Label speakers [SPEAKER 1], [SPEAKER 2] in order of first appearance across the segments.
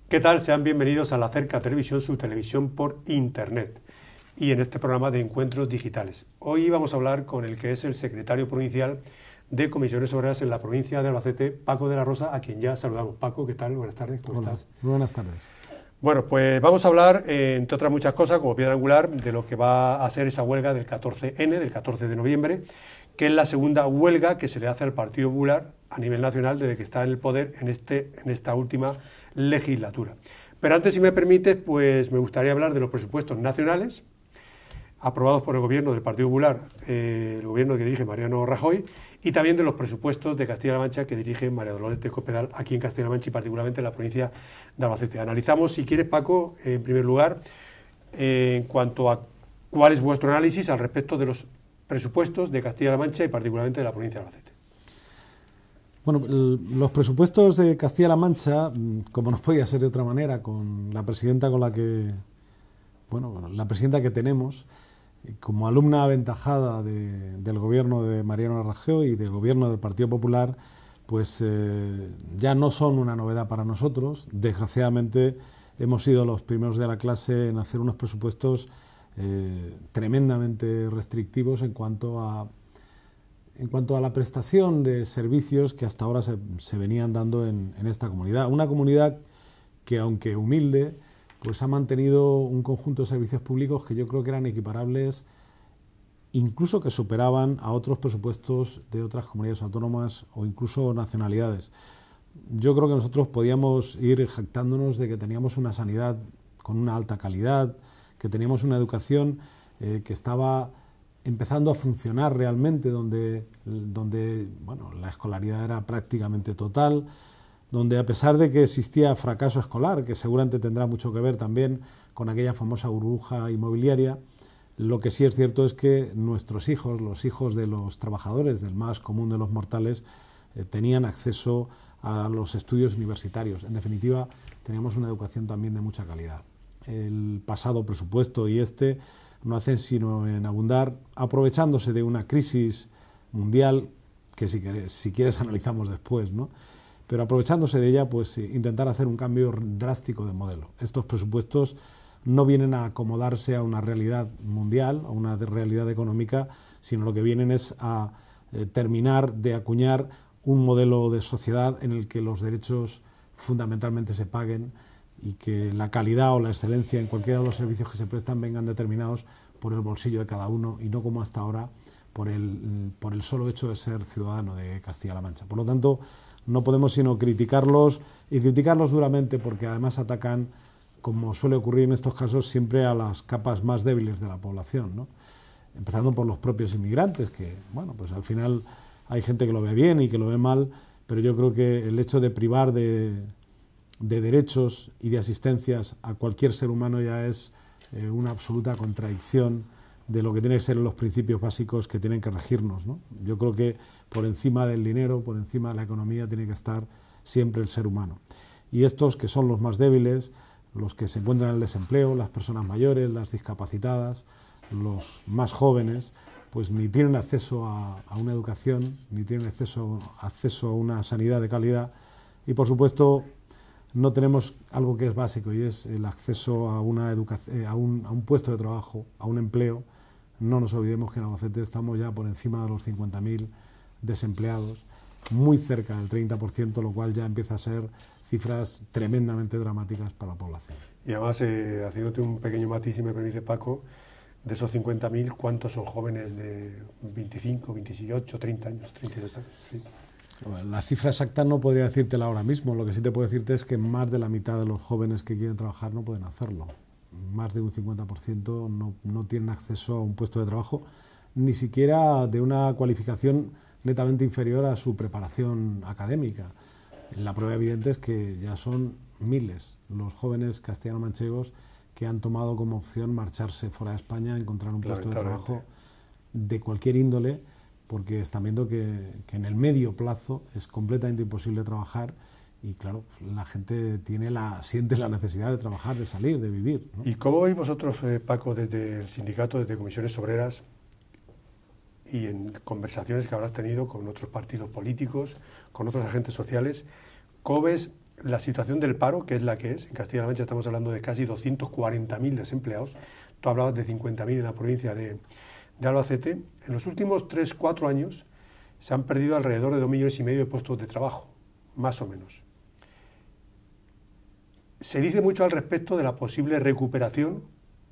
[SPEAKER 1] ¿Qué tal? Sean bienvenidos a la Cerca Televisión, su televisión por Internet, y en este programa de encuentros digitales. Hoy vamos a hablar con el que es el secretario provincial de Comisiones Obreras en la provincia de Albacete, Paco de la Rosa, a quien ya saludamos. Paco, ¿qué tal? Buenas tardes, ¿cómo estás?
[SPEAKER 2] Muy buenas tardes.
[SPEAKER 1] Bueno, pues vamos a hablar, entre otras muchas cosas, como piedra angular, de lo que va a ser esa huelga del 14N, del 14 de noviembre, que es la segunda huelga que se le hace al Partido Popular a nivel nacional desde que está en el poder en esta última legislatura. Pero antes, si me permites, pues me gustaría hablar de los presupuestos nacionales aprobados por el gobierno del Partido Popular, el gobierno que dirige Mariano Rajoy, y también de los presupuestos de Castilla-La Mancha que dirige María Dolores de Cospedal aquí en Castilla-La Mancha y particularmente en la provincia de Albacete. Analizamos, si quieres, Paco, en primer lugar, en cuanto a cuál es vuestro análisis al respecto de los presupuestos de Castilla-La Mancha y particularmente de la provincia de Albacete.
[SPEAKER 2] Bueno, los presupuestos de Castilla-La Mancha, como no podía ser de otra manera, con la presidenta la presidenta que tenemos, como alumna aventajada del gobierno de Mariano Rajoy y del gobierno del Partido Popular, pues ya no son una novedad para nosotros. Desgraciadamente hemos sido los primeros de la clase en hacer unos presupuestos tremendamente restrictivos en cuanto a la prestación de servicios que hasta ahora se venían dando en esta comunidad. Una comunidad que, aunque humilde, pues ha mantenido un conjunto de servicios públicos que yo creo que eran equiparables, incluso que superaban a otros presupuestos de otras comunidades autónomas o incluso nacionalidades. Yo creo que nosotros podíamos ir jactándonos de que teníamos una sanidad con una alta calidad, que teníamos una educación que estaba empezando a funcionar realmente, donde la escolaridad era prácticamente total, donde a pesar de que existía fracaso escolar, que seguramente tendrá mucho que ver también con aquella famosa burbuja inmobiliaria, lo que sí es cierto es que nuestros hijos, los hijos de los trabajadores, del más común de los mortales, tenían acceso a los estudios universitarios. En definitiva, teníamos una educación también de mucha calidad. El pasado presupuesto y este no hacen sino en abundar, aprovechándose de una crisis mundial que si quieres analizamos después, ¿no? Pero aprovechándose de ella, pues intentar hacer un cambio drástico de modelo. Estos presupuestos no vienen a acomodarse a una realidad mundial, a una realidad económica, sino lo que vienen es a terminar de acuñar un modelo de sociedad en el que los derechos fundamentalmente se paguen y que la calidad o la excelencia en cualquiera de los servicios que se prestan vengan determinados por el bolsillo de cada uno y no como hasta ahora por el solo hecho de ser ciudadano de Castilla-La Mancha. Por lo tanto, no podemos sino criticarlos y criticarlos duramente porque además atacan, como suele ocurrir en estos casos, siempre a las capas más débiles de la población, ¿no? Empezando por los propios inmigrantes, que bueno, pues al final hay gente que lo ve bien y que lo ve mal, pero yo creo que el hecho de privar de derechos y de asistencias a cualquier ser humano ya es una absoluta contradicción de lo que tienen que ser los principios básicos que tienen que regirnos, ¿no? Yo creo que por encima del dinero, por encima de la economía, tiene que estar siempre el ser humano. Y estos que son los más débiles, los que se encuentran en el desempleo, las personas mayores, las discapacitadas, los más jóvenes, pues ni tienen acceso a una educación, ni tienen acceso a una sanidad de calidad y, por supuesto, no tenemos algo que es básico y es el acceso a una educación, a un puesto de trabajo, a un empleo. No nos olvidemos que en Albacete estamos ya por encima de los 50.000 desempleados, muy cerca del 30%, lo cual ya empieza a ser cifras tremendamente dramáticas para la población.
[SPEAKER 1] Y además, haciéndote un pequeño matiz, si me permite, Paco, de esos 50.000, ¿cuántos son jóvenes de 25, 28, 30 años, 32 años? Sí.
[SPEAKER 2] La cifra exacta no podría decírtela ahora mismo. Lo que sí te puedo decirte es que más de la mitad de los jóvenes que quieren trabajar no pueden hacerlo. Más de un 50% no tienen acceso a un puesto de trabajo, ni siquiera de una cualificación netamente inferior a su preparación académica. La prueba evidente es que ya son miles los jóvenes castellano-manchegos que han tomado como opción marcharse fuera de España, encontrar un puesto de trabajo de cualquier índole, porque están viendo que en el medio plazo es completamente imposible trabajar y claro, la gente siente la necesidad de trabajar, de salir, de vivir, ¿no?
[SPEAKER 1] ¿Y cómo veis vosotros, Paco, desde el sindicato, desde Comisiones Obreras y en conversaciones que habrás tenido con otros partidos políticos, con otros agentes sociales, cómo ves la situación del paro, que es la que es. En Castilla-La Mancha estamos hablando de casi 240.000 desempleados. Tú hablabas de 50.000 en la provincia de Albacete. En los últimos 3-4 años se han perdido alrededor de 2,5 millones de puestos de trabajo, más o menos. Se dice mucho al respecto de la posible recuperación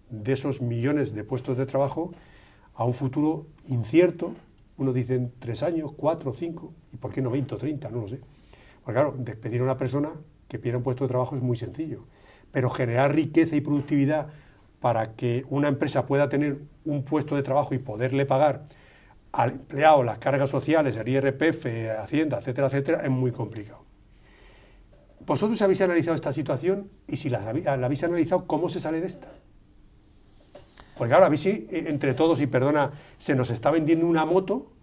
[SPEAKER 1] de esos millones de puestos de trabajo a un futuro incierto. Unos dicen 3 años, 4, 5, y por qué no 20 o 30, no lo sé. Porque claro, despedir a una persona que pierda un puesto de trabajo es muy sencillo, pero generar riqueza y productividad para que una empresa pueda tener un puesto de trabajo y poderle pagar al empleado las cargas sociales, el IRPF, Hacienda, etcétera, etcétera, es muy complicado. ¿Vosotros habéis analizado esta situación? Y si la habéis analizado, ¿cómo se sale de esta? Porque ahora a mí sí, entre todos, y perdona, se nos está vendiendo una moto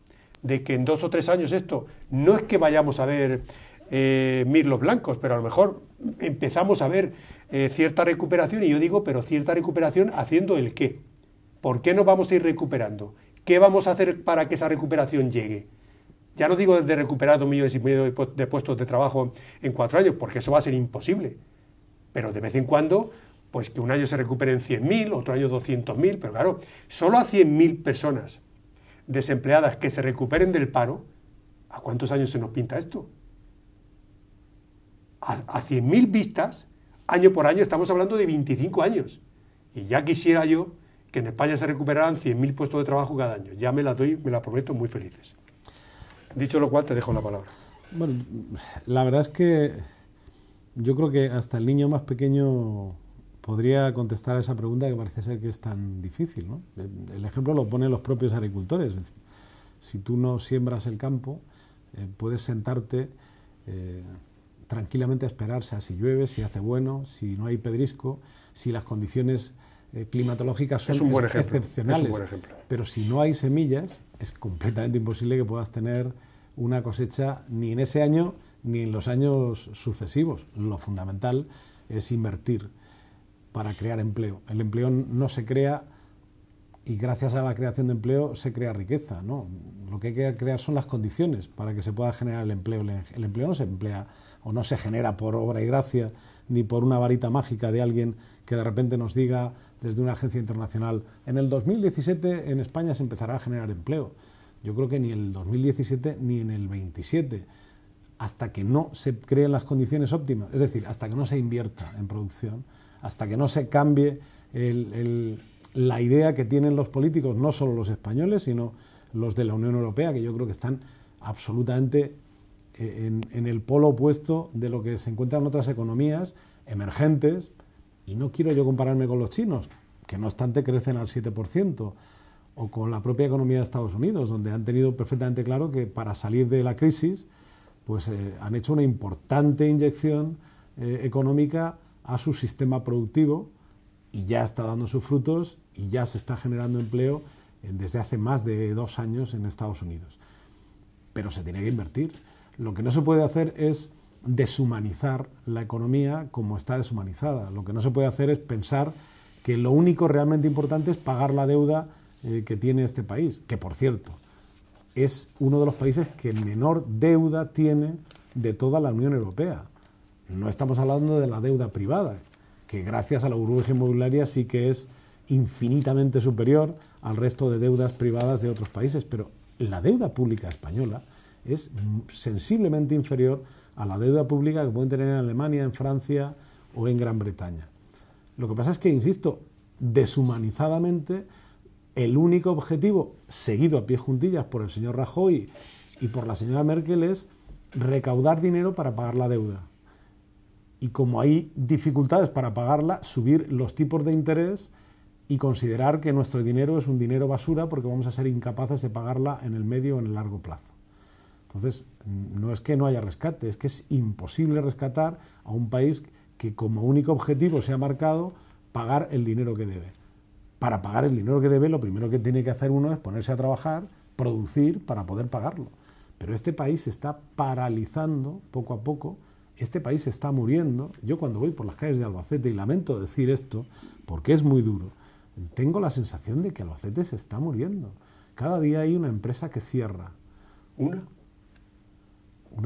[SPEAKER 1] de que en 2 o 3 años esto, no es que vayamos a ver mirlos blancos, pero a lo mejor empezamos a ver cierta recuperación, y yo digo, pero cierta recuperación haciendo el qué. ¿Por qué no vamos a ir recuperando? ¿Qué vamos a hacer para que esa recuperación llegue? Ya no digo de recuperar 2,5 millones de puestos de trabajo en 4 años, porque eso va a ser imposible. Pero de vez en cuando, pues que un año se recuperen 100.000, otro año 200.000, pero claro, solo a 100.000 personas desempleadas que se recuperen del paro, ¿a cuántos años se nos pinta esto? A 100.000 vistas, año por año, estamos hablando de 25 años. Y ya quisiera yo que en España se recuperaran 100.000 puestos de trabajo cada año. Ya me la doy, me la prometo, muy felices. Dicho lo cual, te dejo la palabra.
[SPEAKER 2] Bueno, la verdad es que yo creo que hasta el niño más pequeño podría contestar a esa pregunta, que parece ser que es tan difícil, ¿no? El ejemplo lo ponen los propios agricultores. Si tú no siembras el campo, puedes sentarte tranquilamente a esperar, si llueve, si hace bueno, si no hay pedrisco, si las condiciones climatológicas son excepcionales.
[SPEAKER 1] Es un buen ejemplo.
[SPEAKER 2] Pero si no hay semillas, es completamente imposible que puedas tener una cosecha ni en ese año ni en los años sucesivos. Lo fundamental es invertir para crear empleo. El empleo no se crea, y gracias a la creación de empleo se crea riqueza, ¿no? Lo que hay que crear son las condiciones para que se pueda generar el empleo. El empleo no se emplea o no se genera por obra y gracia, ni por una varita mágica de alguien que de repente nos diga desde una agencia internacional: en el 2017 en España se empezará a generar empleo. Yo creo que ni en el 2017 ni en el 27, hasta que no se creen las condiciones óptimas, es decir, hasta que no se invierta en producción, hasta que no se cambie la idea que tienen los políticos, no solo los españoles, sino los de la Unión Europea, que yo creo que están absolutamente en el polo opuesto de lo que se encuentra en otras economías emergentes. Y no quiero yo compararme con los chinos, que no obstante crecen al 7%, o con la propia economía de Estados Unidos, donde han tenido perfectamente claro que para salir de la crisis pues han hecho una importante inyección económica a su sistema productivo, y ya está dando sus frutos y ya se está generando empleo desde hace más de 2 años en Estados Unidos. Pero se tiene que invertir. Lo que no se puede hacer es deshumanizar la economía como está deshumanizada. Lo que no se puede hacer es pensar que lo único realmente importante es pagar la deuda que tiene este país, que por cierto es uno de los países que menor deuda tiene de toda la Unión Europea. No estamos hablando de la deuda privada, que gracias a la burbuja inmobiliaria sí que es infinitamente superior al resto de deudas privadas de otros países, pero la deuda pública española es sensiblemente inferior a la deuda pública que pueden tener en Alemania, en Francia o en Gran Bretaña. Lo que pasa es que, insisto, deshumanizadamente, el único objetivo, seguido a pie juntillas por el señor Rajoy y por la señora Merkel, es recaudar dinero para pagar la deuda. Y como hay dificultades para pagarla, subir los tipos de interés y considerar que nuestro dinero es un dinero basura porque vamos a ser incapaces de pagarla en el medio o en el largo plazo. Entonces, no es que no haya rescate, es que es imposible rescatar a un país que como único objetivo se ha marcado pagar el dinero que debe. Para pagar el dinero que debe, lo primero que tiene que hacer uno es ponerse a trabajar, producir para poder pagarlo. Pero este país se está paralizando poco a poco, este país se está muriendo. Yo cuando voy por las calles de Albacete, y lamento decir esto porque es muy duro, tengo la sensación de que Albacete se está muriendo. Cada día hay una empresa que cierra. Una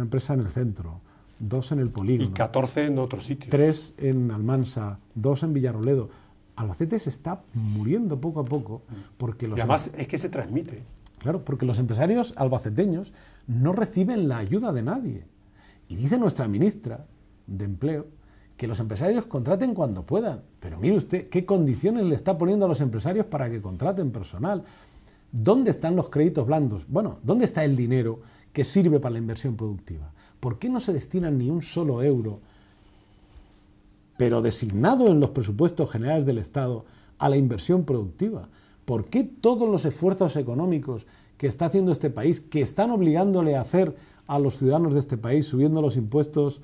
[SPEAKER 2] empresa en el centro, 2 en el Polígono.
[SPEAKER 1] Y 14 en otros sitios.
[SPEAKER 2] 3 en Almansa, 2 en Villarroledo. Albacete se está muriendo poco a poco porque los...
[SPEAKER 1] Y además es que se transmite.
[SPEAKER 2] Claro, porque los empresarios albaceteños no reciben la ayuda de nadie. Y dice nuestra ministra de Empleo que los empresarios contraten cuando puedan. Pero mire usted, ¿qué condiciones le está poniendo a los empresarios para que contraten personal? ¿Dónde están los créditos blandos? Bueno, ¿dónde está el dinero que sirve para la inversión productiva? ¿Por qué no se destina ni un solo euro, pero designado en los presupuestos generales del Estado, a la inversión productiva? ¿Por qué todos los esfuerzos económicos que está haciendo este país, que están obligándole a hacer a los ciudadanos de este país, subiendo los impuestos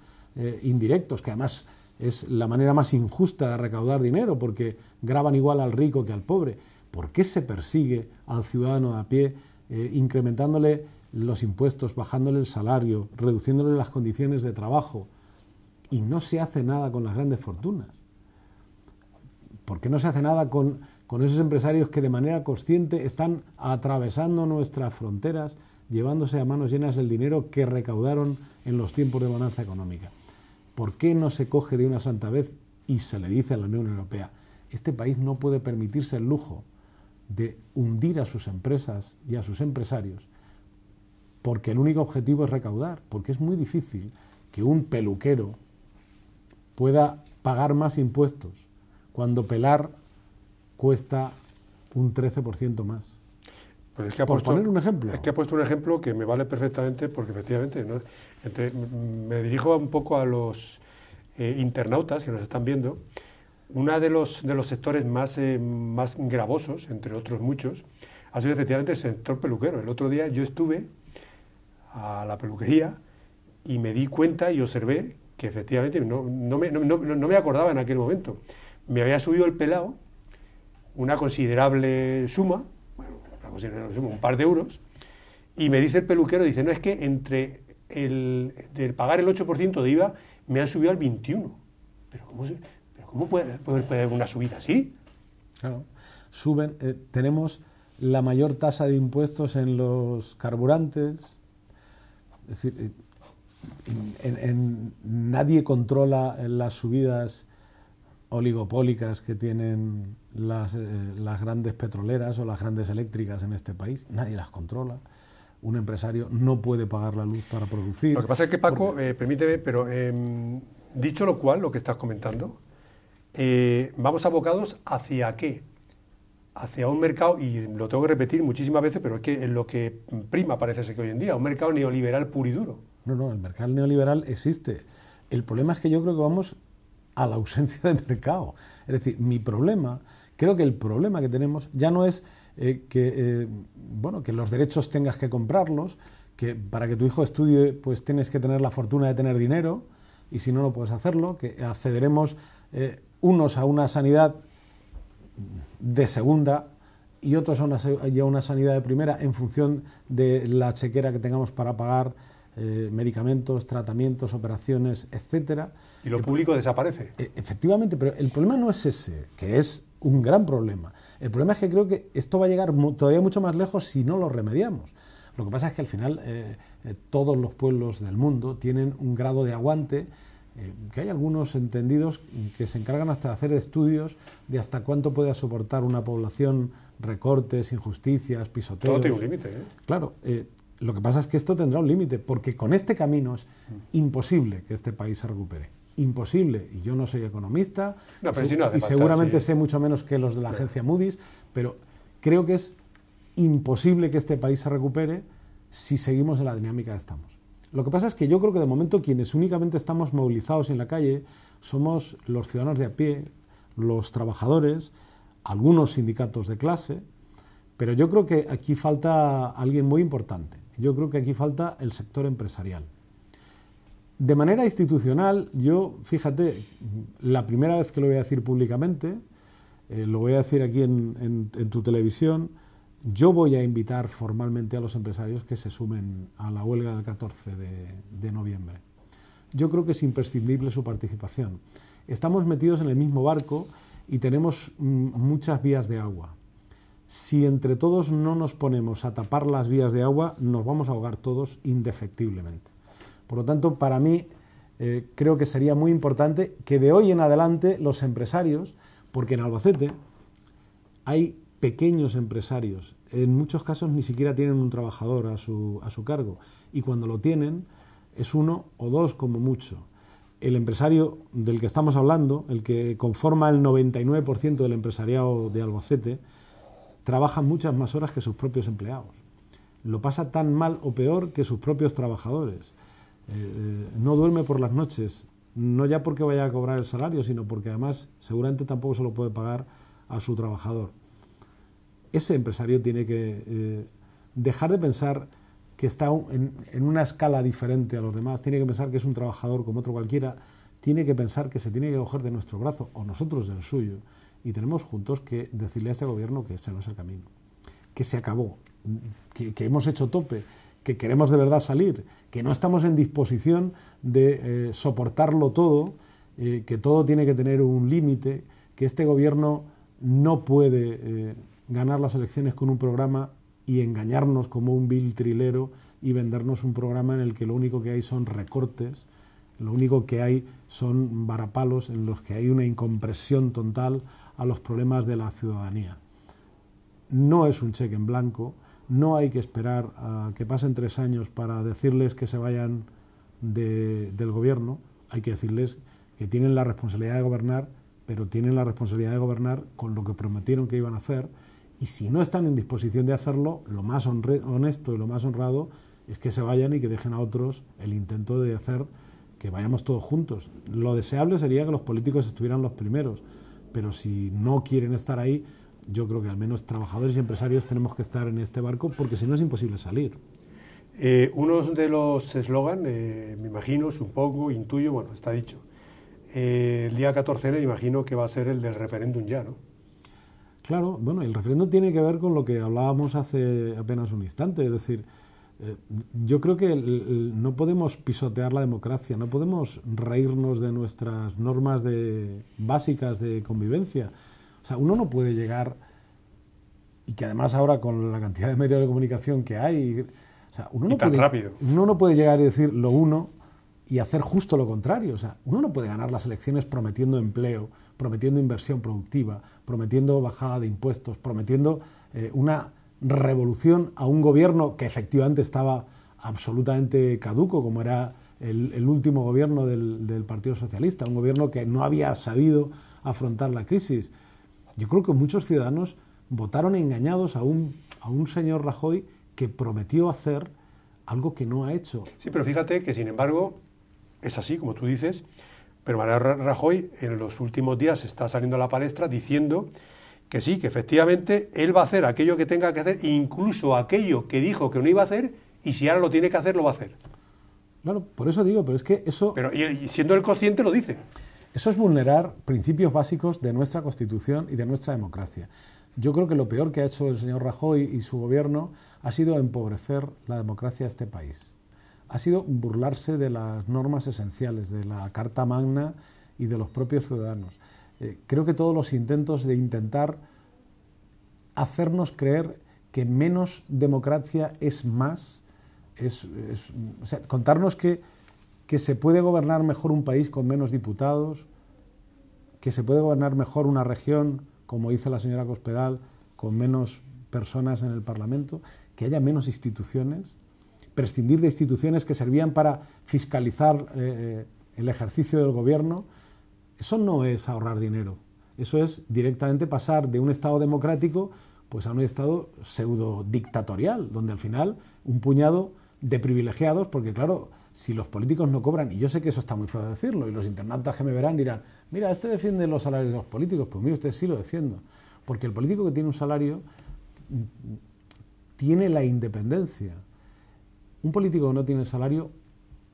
[SPEAKER 2] indirectos, que además es la manera más injusta de recaudar dinero, porque gravan igual al rico que al pobre? ¿Por qué se persigue al ciudadano de a pie, incrementándole los impuestos, bajándole el salario, reduciéndole las condiciones de trabajo, y no se hace nada con las grandes fortunas? ¿Por qué no se hace nada con esos empresarios que de manera consciente están atravesando nuestras fronteras, llevándose a manos llenas el dinero que recaudaron en los tiempos de bonanza económica? ¿Por qué no se coge de una santa vez y se le dice a la Unión Europea: este país no puede permitirse el lujo de hundir a sus empresas y a sus empresarios, porque el único objetivo es recaudar? Porque es muy difícil que un peluquero pueda pagar más impuestos cuando pelar cuesta un 13% más.
[SPEAKER 1] Pues es que
[SPEAKER 2] por poner un ejemplo.
[SPEAKER 1] Es que ha puesto un ejemplo que me vale perfectamente, porque efectivamente, ¿no? Me dirijo un poco a los internautas que nos están viendo. Uno de los sectores más gravosos, entre otros muchos, ha sido efectivamente el sector peluquero. El otro día yo estuve a la peluquería y me di cuenta y observé que efectivamente no me acordaba en aquel momento. Me había subido el pelado una considerable suma, un par de euros, y me dice el peluquero, dice: no, es que entre del pagar el 8% de IVA me han subido al 21%. ¿Pero cómo puede haber una subida así?
[SPEAKER 2] Claro, suben, tenemos la mayor tasa de impuestos en los carburantes, es decir, nadie controla las subidas oligopólicas que tienen las grandes petroleras o las grandes eléctricas en este país. Nadie las controla. Un empresario no puede pagar la luz para producir.
[SPEAKER 1] Lo que pasa es que, Paco, permíteme, pero dicho lo cual, lo que estás comentando, vamos abocados ¿hacia qué? Hacia un mercado, y lo tengo que repetir muchísimas veces, pero es que es lo que prima parece ser que hoy en día, un mercado neoliberal puro y duro. No,
[SPEAKER 2] el mercado neoliberal existe. El problema es que yo creo que vamos a la ausencia de mercado. Es decir, creo que el problema que tenemos ya no es que los derechos tengas que comprarlos, que para que tu hijo estudie pues tienes que tener la fortuna de tener dinero, y si no, no puedes hacerlo, que accederemos unos a una sanidad de segunda y otros a una sanidad de primera en función de la chequera que tengamos para pagar medicamentos, tratamientos, operaciones, etcétera.
[SPEAKER 1] Y lo público desaparece.
[SPEAKER 2] Efectivamente, pero el problema no es ese, que es un gran problema. El problema es que creo que esto va a llegar todavía mucho más lejos si no lo remediamos. Lo que pasa es que al final todos los pueblos del mundo tienen un grado de aguante, que hay algunos entendidos que se encargan hasta de hacer estudios de hasta cuánto puede soportar una población recortes, injusticias, pisoteos.
[SPEAKER 1] Todo tiene un límite, ¿eh?
[SPEAKER 2] Claro, lo que pasa es que esto tendrá un límite, porque con este camino es imposible que este país se recupere. Imposible. Y yo no soy economista, y seguramente sé mucho menos que los de la agencia Moody's, pero creo que es imposible que este país se recupere si seguimos en la dinámica que estamos. Lo que pasa es que yo creo que de momento quienes únicamente estamos movilizados en la calle somos los ciudadanos de a pie, los trabajadores, algunos sindicatos de clase, pero yo creo que aquí falta alguien muy importante. Yo creo que aquí falta el sector empresarial. De manera institucional, yo, fíjate, la primera vez que lo voy a decir públicamente, lo voy a decir aquí en tu televisión, yo voy a invitar formalmente a los empresarios que se sumen a la huelga del 14 de noviembre. Yo creo que es imprescindible su participación. Estamos metidos en el mismo barco y tenemos muchas vías de agua. Si entre todos no nos ponemos a tapar las vías de agua, nos vamos a ahogar todos indefectiblemente. Por lo tanto, para mí, creo que sería muy importante que de hoy en adelante los empresarios, porque en Albacete hay pequeños empresarios, en muchos casos ni siquiera tienen un trabajador a su cargo, y cuando lo tienen es uno o dos como mucho. El empresario del que estamos hablando, el que conforma el 99% del empresariado de Albacete, trabaja muchas más horas que sus propios empleados. Lo pasa tan mal o peor que sus propios trabajadores. No duerme por las noches, no ya porque vaya a cobrar el salario, sino porque además seguramente tampoco se lo puede pagar a su trabajador. Ese empresario tiene que dejar de pensar que está en una escala diferente a los demás, tiene que pensar que es un trabajador como otro cualquiera, tiene que pensar que se tiene que coger de nuestro brazo, o nosotros del suyo, y tenemos juntos que decirle a este gobierno que ese no es el camino, que se acabó, que hemos hecho tope, que queremos de verdad salir, que no estamos en disposición de soportarlo todo, que todo tiene que tener un límite, que este gobierno no puede ganar las elecciones con un programa y engañarnos como un vil trilero y vendernos un programa en el que lo único que hay son recortes, lo único que hay son varapalos en los que hay una incompresión total a los problemas de la ciudadanía. No es un cheque en blanco, no hay que esperar a que pasen 3 años para decirles que se vayan del gobierno, hay que decirles que tienen la responsabilidad de gobernar, pero tienen la responsabilidad de gobernar con lo que prometieron que iban a hacer, y si no están en disposición de hacerlo, lo más honesto y lo más honrado es que se vayan y que dejen a otros el intento de hacer que vayamos todos juntos. Lo deseable sería que los políticos estuvieran los primeros, pero si no quieren estar ahí, yo creo que al menos trabajadores y empresarios tenemos que estar en este barco, porque si no es imposible salir.
[SPEAKER 1] Uno de los eslogan, me imagino, supongo, intuyo, bueno, está dicho, el día 14 me imagino que va a ser el del referéndum ya, ¿no?
[SPEAKER 2] Claro, bueno, el referéndum tiene que ver con lo que hablábamos hace apenas un instante, es decir, yo creo que no podemos pisotear la democracia, no podemos reírnos de nuestras normas básicas de convivencia. O sea, uno no puede llegar, y que además ahora con la cantidad de medios de comunicación que hay, o sea, uno no puede llegar y decir lo uno y hacer justo lo contrario. O sea, uno no puede ganar las elecciones prometiendo empleo, prometiendo inversión productiva, prometiendo bajada de impuestos, prometiendo una revolución a un gobierno que efectivamente estaba absolutamente caduco, como era el último gobierno del Partido Socialista, un gobierno que no había sabido afrontar la crisis. Yo creo que muchos ciudadanos votaron engañados a un señor Rajoy que prometió hacer algo que no ha hecho.
[SPEAKER 1] Sí, pero fíjate que, sin embargo, es así, como tú dices, pero Mariano Rajoy en los últimos días está saliendo a la palestra diciendo que sí, que efectivamente él va a hacer aquello que tenga que hacer, incluso aquello que dijo que no iba a hacer, y si ahora lo tiene que hacer, lo va a hacer.
[SPEAKER 2] Claro, por eso digo, pero es que eso...
[SPEAKER 1] Pero y siendo él consciente lo dice.
[SPEAKER 2] Eso es vulnerar principios básicos de nuestra Constitución y de nuestra democracia. Yo creo que lo peor que ha hecho el señor Rajoy y su gobierno ha sido empobrecer la democracia de este país. Ha sido burlarse de las normas esenciales, de la Carta Magna y de los propios ciudadanos. Creo que todos los intentos de intentar hacernos creer que menos democracia es más, o sea, contarnos que se puede gobernar mejor un país con menos diputados, que se puede gobernar mejor una región, como dice la señora Cospedal, con menos personas en el Parlamento, que haya menos instituciones, prescindir de instituciones que servían para fiscalizar el ejercicio del gobierno. Eso no es ahorrar dinero, eso es directamente pasar de un Estado democrático pues a un Estado pseudo dictatorial, donde al final un puñado de privilegiados, porque claro, si los políticos no cobran, y yo sé que eso está muy feo de decirlo, y los internautas que me verán dirán, mira, este defiende los salarios de los políticos, pues mire, usted sí lo defiendo, porque el político que tiene un salario tiene la independencia. Un político que no tiene salario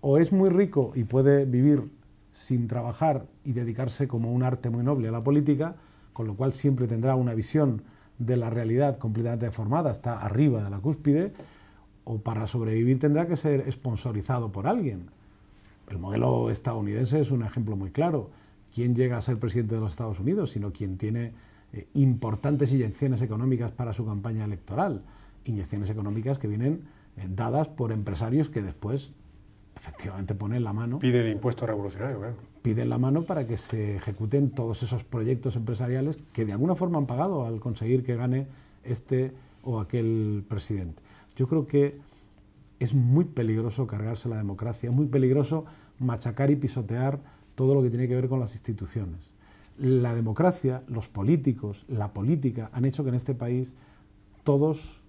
[SPEAKER 2] o es muy rico y puede vivir sin trabajar y dedicarse como un arte muy noble a la política, con lo cual siempre tendrá una visión de la realidad completamente deformada, está arriba de la cúspide, o para sobrevivir tendrá que ser sponsorizado por alguien. El modelo estadounidense es un ejemplo muy claro. ¿Quién llega a ser presidente de los Estados Unidos? Sino quien tiene importantes inyecciones económicas para su campaña electoral. Inyecciones económicas que vienen dadas por empresarios que después efectivamente ponen la mano.
[SPEAKER 1] Pide el impuesto revolucionario, claro.
[SPEAKER 2] Piden la mano para que se ejecuten todos esos proyectos empresariales que de alguna forma han pagado al conseguir que gane este o aquel presidente. Yo creo que es muy peligroso cargarse la democracia, es muy peligroso machacar y pisotear todo lo que tiene que ver con las instituciones. La democracia, los políticos, la política han hecho que en este país todos,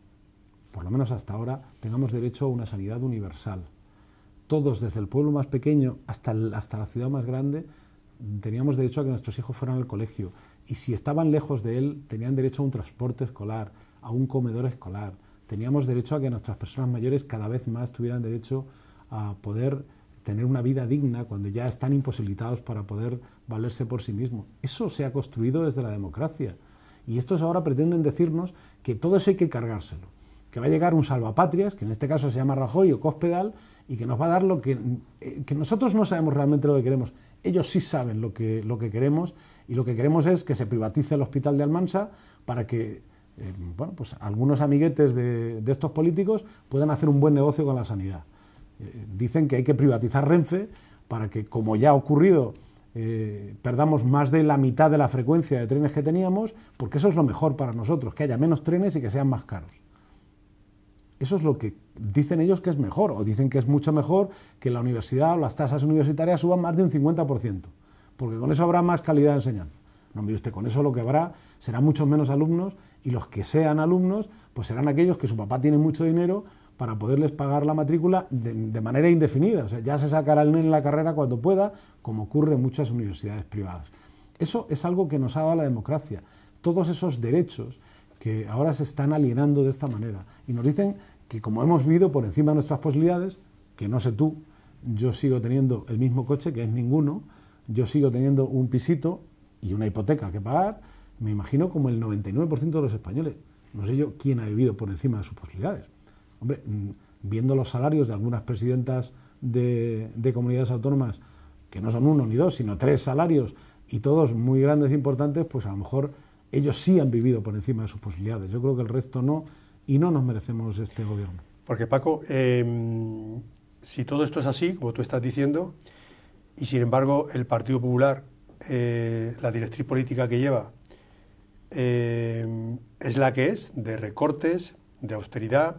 [SPEAKER 2] por lo menos hasta ahora, tengamos derecho a una sanidad universal. Todos, desde el pueblo más pequeño hasta la ciudad más grande, teníamos derecho a que nuestros hijos fueran al colegio. Y si estaban lejos de él, tenían derecho a un transporte escolar, a un comedor escolar. Teníamos derecho a que nuestras personas mayores cada vez más tuvieran derecho a poder tener una vida digna cuando ya están imposibilitados para poder valerse por sí mismos. Eso se ha construido desde la democracia. Y estos ahora pretenden decirnos que todo eso hay que cargárselo. Que va a llegar un salvapatrias, que en este caso se llama Rajoy o Cospedal, y que nos va a dar lo que nosotros no sabemos realmente lo que queremos. Ellos sí saben lo que queremos, y lo que queremos es que se privatice el hospital de Almansa para que pues algunos amiguetes de estos políticos puedan hacer un buen negocio con la sanidad. Dicen que hay que privatizar Renfe para que, como ya ha ocurrido, perdamos más de la mitad de la frecuencia de trenes que teníamos, porque eso es lo mejor para nosotros, que haya menos trenes y que sean más caros. Eso es lo que dicen ellos que es mejor, o dicen que es mucho mejor que la universidad o las tasas universitarias suban más de un 50%, porque con eso habrá más calidad de enseñanza. No, mire usted, con eso lo que habrá serán muchos menos alumnos, y los que sean alumnos, pues serán aquellos que su papá tiene mucho dinero para poderles pagar la matrícula de manera indefinida. O sea, ya se sacará el nene en la carrera cuando pueda, como ocurre en muchas universidades privadas. Eso es algo que nos ha dado la democracia. Todos esos derechos que ahora se están alienando de esta manera. Y nos dicen que, como hemos vivido por encima de nuestras posibilidades, que no sé tú, yo sigo teniendo el mismo coche, que es ninguno, yo sigo teniendo un pisito y una hipoteca que pagar, me imagino como el 99% de los españoles. No sé yo quién ha vivido por encima de sus posibilidades. Hombre, viendo los salarios de algunas presidentas de comunidades autónomas, que no son uno ni dos, sino 3 salarios, y todos muy grandes e importantes, pues a lo mejor ellos sí han vivido por encima de sus posibilidades. Yo creo que el resto no, y no nos merecemos este gobierno.
[SPEAKER 1] Porque, Paco, si todo esto es así, como tú estás diciendo, y sin embargo el Partido Popular, la directriz política que lleva, es la que es, de recortes, de austeridad,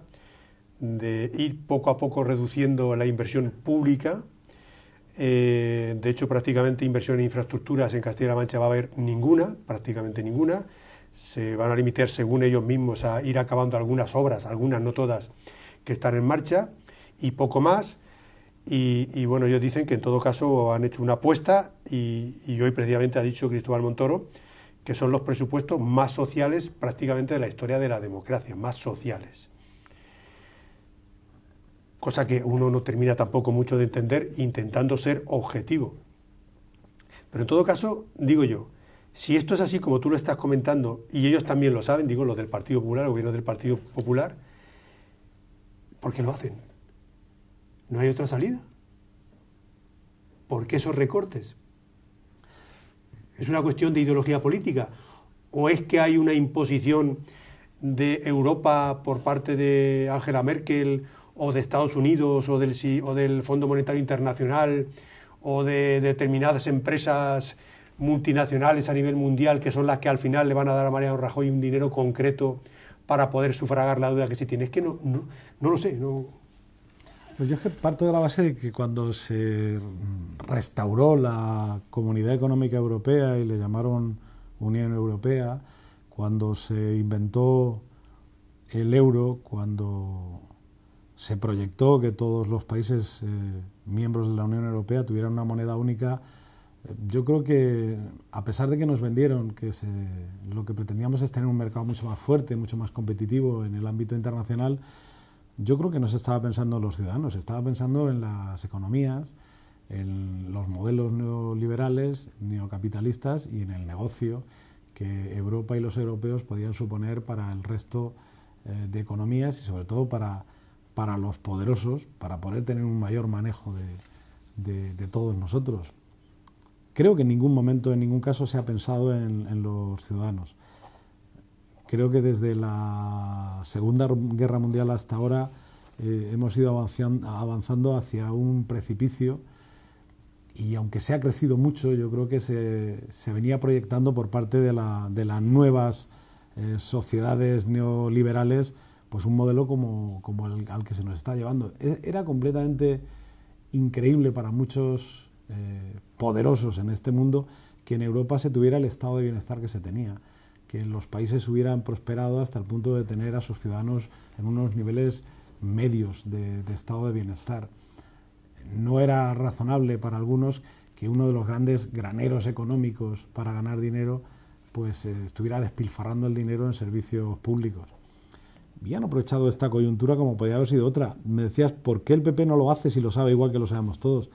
[SPEAKER 1] de ir poco a poco reduciendo la inversión pública. De hecho, prácticamente inversión en infraestructuras en Castilla-La Mancha va a haber ninguna, prácticamente ninguna. Se van a limitar, según ellos mismos, a ir acabando algunas obras, algunas, no todas, que están en marcha, y poco más. Y bueno, ellos dicen que en todo caso han hecho una apuesta, y hoy precisamente ha dicho Cristóbal Montoro que son los presupuestos más sociales prácticamente de la historia de la democracia, más sociales. Cosa que uno no termina tampoco mucho de entender, intentando ser objetivo. Pero en todo caso, digo yo, si esto es así como tú lo estás comentando, y ellos también lo saben, digo, los del Partido Popular, el gobierno del Partido Popular, ¿por qué lo hacen? ¿No hay otra salida? ¿Por qué esos recortes? ¿Es una cuestión de ideología política? ¿O es que hay una imposición de Europa por parte de Angela Merkel, o de Estados Unidos, o del Fondo Monetario Internacional, o de determinadas empresas multinacionales a nivel mundial, que son las que al final le van a dar a Mariano Rajoy un dinero concreto para poder sufragar la deuda que se tiene? Es que no lo sé. No.
[SPEAKER 2] Pues yo es que parto de la base de que cuando se restauró la Comunidad Económica Europea y le llamaron Unión Europea, cuando se inventó el euro, cuando se proyectó que todos los países miembros de la Unión Europea tuvieran una moneda única, yo creo que, a pesar de que nos vendieron que lo que pretendíamos es tener un mercado mucho más fuerte, mucho más competitivo en el ámbito internacional, yo creo que no se estaba pensando en los ciudadanos, se estaba pensando en las economías, en los modelos neoliberales, neocapitalistas, y en el negocio que Europa y los europeos podían suponer para el resto de economías, y sobre todo para los poderosos, para poder tener un mayor manejo de todos nosotros. Creo que en ningún momento, en ningún caso, se ha pensado en los ciudadanos. Creo que desde la Segunda Guerra Mundial hasta ahora hemos ido avanzando hacia un precipicio, y aunque se ha crecido mucho, yo creo que se venía proyectando por parte de las nuevas sociedades neoliberales, pues un modelo como al que se nos está llevando. Era completamente increíble para muchos poderosos en este mundo que en Europa se tuviera el estado de bienestar que se tenía, que los países hubieran prosperado hasta el punto de tener a sus ciudadanos en unos niveles medios de estado de bienestar. No era razonable para algunos que uno de los grandes graneros económicos para ganar dinero pues estuviera despilfarrando el dinero en servicios públicos. Y han aprovechado esta coyuntura como podía haber sido otra. Me decías, ¿por qué el PP no lo hace si lo sabe igual que lo sabemos todos?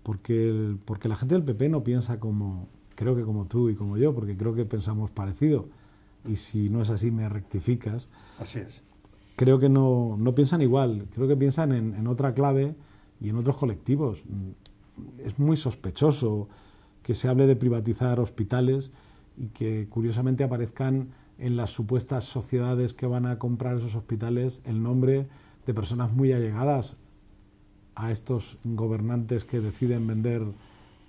[SPEAKER 2] Porque la gente del PP no piensa creo que como tú y como yo, porque creo que pensamos parecido. Y si no es así, me rectificas.
[SPEAKER 1] Así es.
[SPEAKER 2] Creo que no piensan igual. Creo que piensan en otra clave y en otros colectivos. Es muy sospechoso que se hable de privatizar hospitales y que curiosamente aparezcan en las supuestas sociedades que van a comprar esos hospitales el nombre de personas muy allegadas a estos gobernantes que deciden vender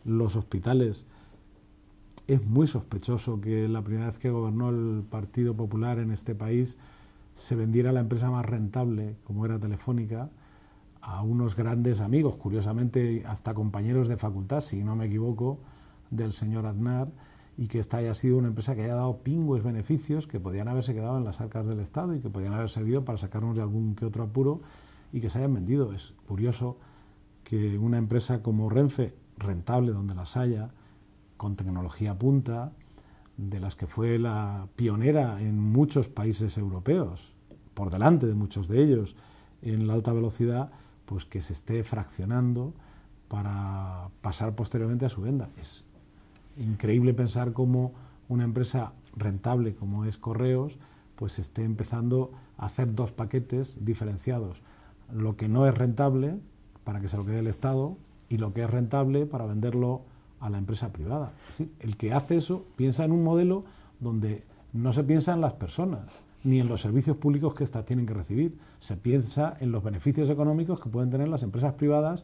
[SPEAKER 2] los hospitales. Es muy sospechoso que la primera vez que gobernó el Partido Popular en este país se vendiera la empresa más rentable, como era Telefónica, a unos grandes amigos, curiosamente hasta compañeros de facultad, si no me equivoco, del señor Aznar, y que esta haya sido una empresa que haya dado pingües beneficios que podían haberse quedado en las arcas del Estado y que podían haber servido para sacarnos de algún que otro apuro y que se hayan vendido. Es curioso que una empresa como Renfe, rentable donde las haya, con tecnología punta, de las que fue la pionera en muchos países europeos, por delante de muchos de ellos, en la alta velocidad, pues que se esté fraccionando para pasar posteriormente a su venda. Es increíble pensar cómo una empresa rentable como es Correos, pues esté empezando a hacer dos paquetes diferenciados. Lo que no es rentable para que se lo quede el Estado y lo que es rentable para venderlo a la empresa privada. Es decir, el que hace eso piensa en un modelo donde no se piensa en las personas ni en los servicios públicos que éstas tienen que recibir. Se piensa en los beneficios económicos que pueden tener las empresas privadas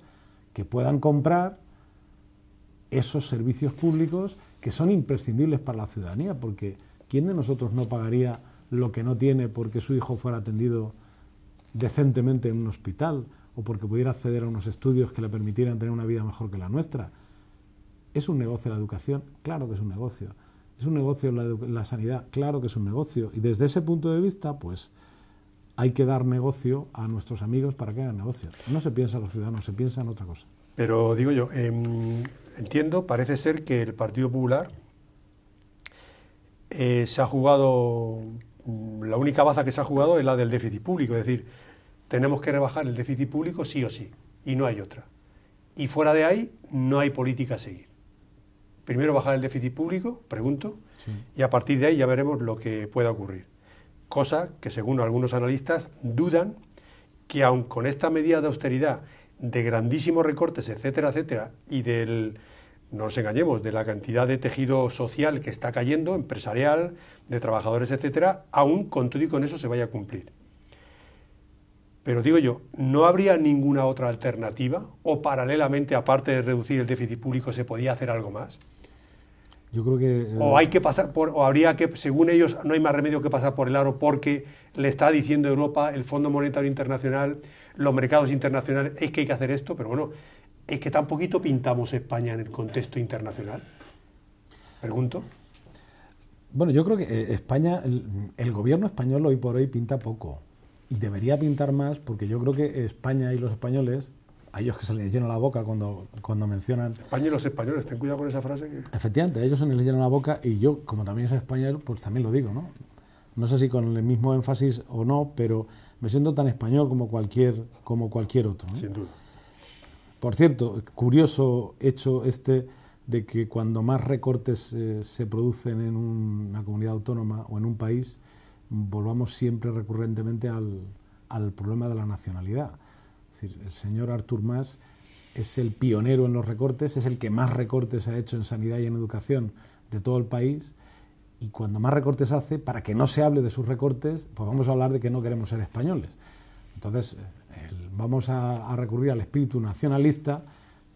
[SPEAKER 2] que puedan comprar esos servicios públicos que son imprescindibles para la ciudadanía, porque ¿quién de nosotros no pagaría lo que no tiene porque su hijo fuera atendido decentemente en un hospital o porque pudiera acceder a unos estudios que le permitieran tener una vida mejor que la nuestra? ¿Es un negocio la educación? Claro que es un negocio. ¿Es un negocio la sanidad? Claro que es un negocio. Y desde ese punto de vista, pues hay que dar negocio a nuestros amigos para que hagan negocios. No se piensa en los ciudadanos, se piensa en otra cosa.
[SPEAKER 1] Pero digo yo, entiendo, parece ser que el Partido Popular se ha jugado, la única baza que se ha jugado es la del déficit público, es decir, tenemos que rebajar el déficit público sí o sí, y no hay otra. Y fuera de ahí no hay política a seguir. Primero bajar el déficit público, pregunto, sí, y a partir de ahí ya veremos lo que pueda ocurrir. Cosa que según algunos analistas dudan que aun con esta medida de austeridad, de grandísimos recortes, etcétera, etcétera, y no nos engañemos, de la cantidad de tejido social que está cayendo, empresarial, de trabajadores, etcétera, aún con todo y con eso se vaya a cumplir. Pero digo yo, ¿no habría ninguna otra alternativa? ¿O paralelamente, aparte de reducir el déficit público, se podía hacer algo más?
[SPEAKER 2] Yo creo que...
[SPEAKER 1] O hay que pasar o habría que, según ellos, no hay más remedio que pasar por el aro porque le está diciendo Europa, el Fondo Monetario Internacional, los mercados internacionales, es que hay que hacer esto, pero bueno, es que tan poquito pintamos España en el contexto internacional. Pregunto.
[SPEAKER 2] Bueno, yo creo que España, el gobierno español hoy por hoy pinta poco. Y debería pintar más porque yo creo que España y los españoles, a ellos que se les llena la boca cuando mencionan...
[SPEAKER 1] España y los españoles, ten cuidado con esa frase.
[SPEAKER 2] Efectivamente, a ellos se les llena la boca y yo, como también soy español, pues también lo digo, ¿no? No sé si con el mismo énfasis o no, pero me siento tan español como cualquier otro, ¿no?
[SPEAKER 1] Sin duda.
[SPEAKER 2] Por cierto, curioso hecho de que cuando más recortes se producen en una comunidad autónoma o en un país, volvamos siempre recurrentemente al problema de la nacionalidad. Es decir, el señor Artur Mas es el pionero en los recortes, es el que más recortes ha hecho en sanidad y en educación de todo el país, y cuando más recortes hace, para que no se hable de sus recortes, pues vamos a hablar de que no queremos ser españoles. Entonces, vamos a recurrir al espíritu nacionalista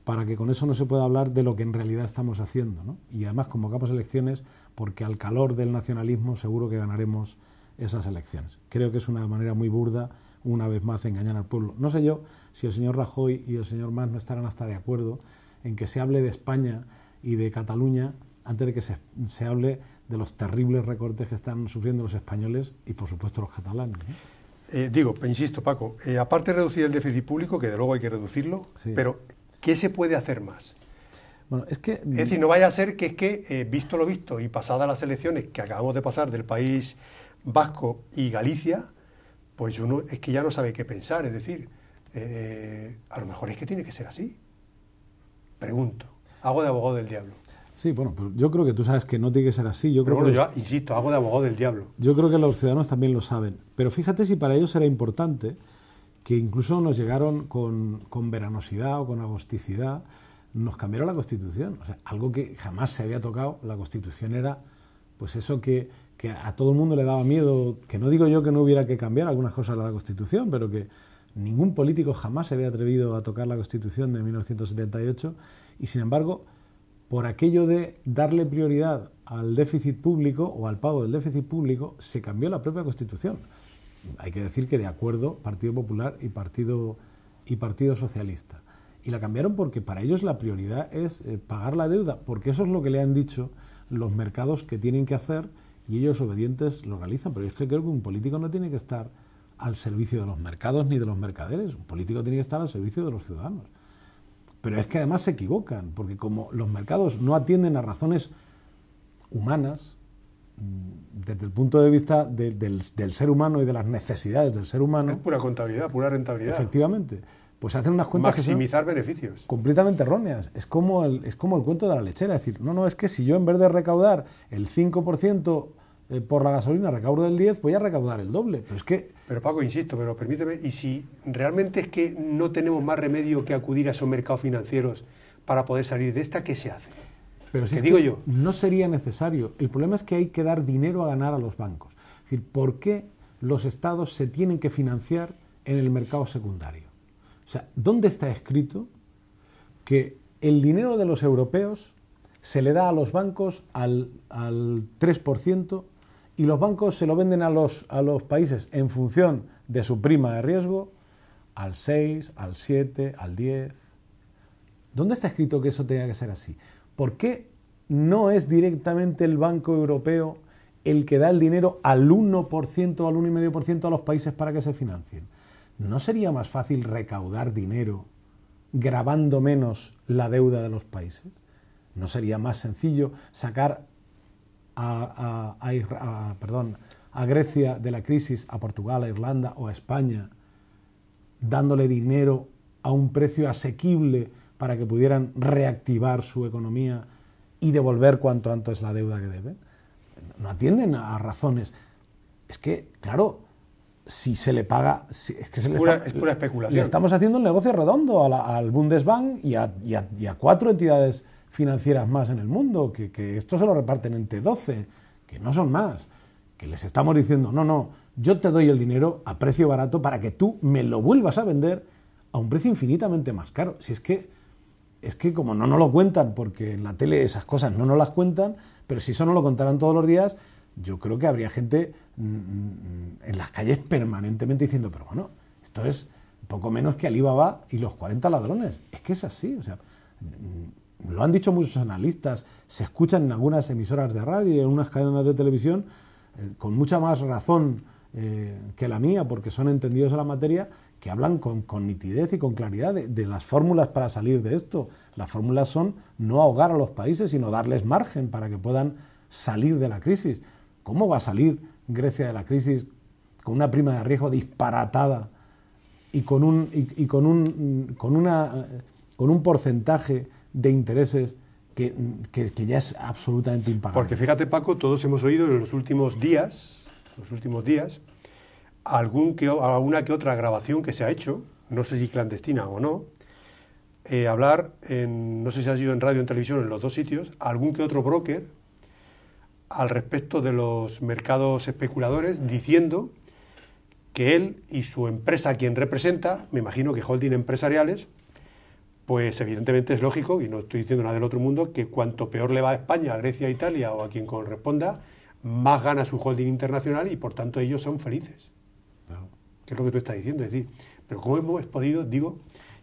[SPEAKER 2] para que con eso no se pueda hablar de lo que en realidad estamos haciendo, ¿no? Y además convocamos elecciones porque al calor del nacionalismo seguro que ganaremos esas elecciones. Creo que es una manera muy burda, una vez más, de engañar al pueblo. No sé yo si el señor Rajoy y el señor Mas no estarán hasta de acuerdo en que se hable de España y de Cataluña antes de que se hable de los terribles recortes que están sufriendo los españoles y, por supuesto, los catalanes, ¿no?
[SPEAKER 1] Insisto, Paco, aparte de reducir el déficit público, que de luego hay que reducirlo,
[SPEAKER 2] Sí.
[SPEAKER 1] pero ¿qué se puede hacer más?
[SPEAKER 2] Bueno, es
[SPEAKER 1] decir, no vaya a ser visto lo visto y pasadas las elecciones que acabamos de pasar del País Vasco y Galicia, pues uno es que ya no sabe qué pensar. Es decir, a lo mejor es que tiene que ser así. Pregunto, hago de abogado del diablo.
[SPEAKER 2] Sí, bueno, pero yo creo que tú sabes que no tiene que ser así.
[SPEAKER 1] Pero bueno, yo insisto, hago de abogado del diablo.
[SPEAKER 2] Yo creo que los ciudadanos también lo saben. Pero fíjate si para ellos era importante que incluso nos llegaron con veranosidad o con agosticidad, nos cambiaron la Constitución. O sea, algo que jamás se había tocado. La Constitución era, pues eso que a todo el mundo le daba miedo, que no digo yo que no hubiera que cambiar algunas cosas de la Constitución, pero que ningún político jamás se había atrevido a tocar la Constitución de 1978 y, sin embargo, por aquello de darle prioridad al déficit público o al pago del déficit público, se cambió la propia Constitución. Hay que decir que de acuerdo Partido Popular y Partido Socialista. Y la cambiaron porque para ellos la prioridad es pagar la deuda, porque eso es lo que le han dicho los mercados que tienen que hacer y ellos obedientes lo realizan. Pero es que creo que un político no tiene que estar al servicio de los mercados ni de los mercaderes. Un político tiene que estar al servicio de los ciudadanos. Pero es que además se equivocan, porque como los mercados no atienden a razones humanas, desde el punto de vista del ser humano y de las necesidades del ser humano...
[SPEAKER 1] Es pura contabilidad, pura rentabilidad.
[SPEAKER 2] Efectivamente. Pues hacen unas cuentas
[SPEAKER 1] maximizar
[SPEAKER 2] que son
[SPEAKER 1] beneficios.
[SPEAKER 2] Completamente erróneas. Es como el cuento de la lechera. Es decir, no, es que si yo en vez de recaudar el 5% por la gasolina recaudo el 10%, voy a recaudar el doble.
[SPEAKER 1] Pero Paco, insisto, pero permíteme, y si realmente es que no tenemos más remedio que acudir a esos mercados financieros para poder salir de esta, ¿qué se hace?
[SPEAKER 2] Pero si
[SPEAKER 1] digo yo,
[SPEAKER 2] no sería necesario. El problema es que hay que dar dinero a ganar a los bancos. Es decir, ¿por qué los estados se tienen que financiar en el mercado secundario? O sea, ¿dónde está escrito que el dinero de los europeos se le da a los bancos al 3% y los bancos se lo venden a los países en función de su prima de riesgo al 6, al 7, al 10? ¿Dónde está escrito que eso tenga que ser así? ¿Por qué no es directamente el Banco Europeo el que da el dinero al 1% o al 1,5% a los países para que se financien? ¿No sería más fácil recaudar dinero gravando menos la deuda de los países? ¿No sería más sencillo sacar a Grecia de la crisis, a Portugal, a Irlanda o a España, dándole dinero a un precio asequible para que pudieran reactivar su economía y devolver cuanto antes la deuda que deben? No atienden a razones. Es que, claro, si se le paga... es pura
[SPEAKER 1] especulación.
[SPEAKER 2] Le estamos haciendo el negocio redondo al Bundesbank y a 4 entidades financieras más en el mundo, que esto se lo reparten entre 12, que no son más, que les estamos diciendo, no, yo te doy el dinero a precio barato para que tú me lo vuelvas a vender a un precio infinitamente más caro. Si es que como no nos lo cuentan, porque en la tele esas cosas no nos las cuentan, pero si eso no lo contaran todos los días, yo creo que habría gente en las calles permanentemente diciendo, pero bueno, esto es poco menos que Alibaba y los 40 ladrones. Es que es así, o sea, lo han dicho muchos analistas, se escuchan en algunas emisoras de radio y en unas cadenas de televisión con mucha más razón que la mía, porque son entendidos en la materia, que hablan con nitidez y con claridad de las fórmulas para salir de esto. Las fórmulas son no ahogar a los países, sino darles margen para que puedan salir de la crisis. ¿Cómo va a salir Grecia de la crisis con una prima de riesgo disparatada y con un porcentaje de intereses que ya es absolutamente impagable?
[SPEAKER 1] Porque fíjate, Paco, todos hemos oído en los últimos días, alguna que otra grabación que se ha hecho, no sé si clandestina o no, hablar, no sé si ha sido en radio o en televisión, en los dos sitios, algún que otro broker al respecto de los mercados especuladores, diciendo que él y su empresa, quien representa, me imagino que holding empresariales, pues evidentemente es lógico, y no estoy diciendo nada del otro mundo, que cuanto peor le va a España, a Grecia, a Italia o a quien corresponda, más gana su holding internacional y por tanto ellos son felices. Claro. Que es lo que tú estás diciendo, es decir, pero ¿cómo hemos podido, digo,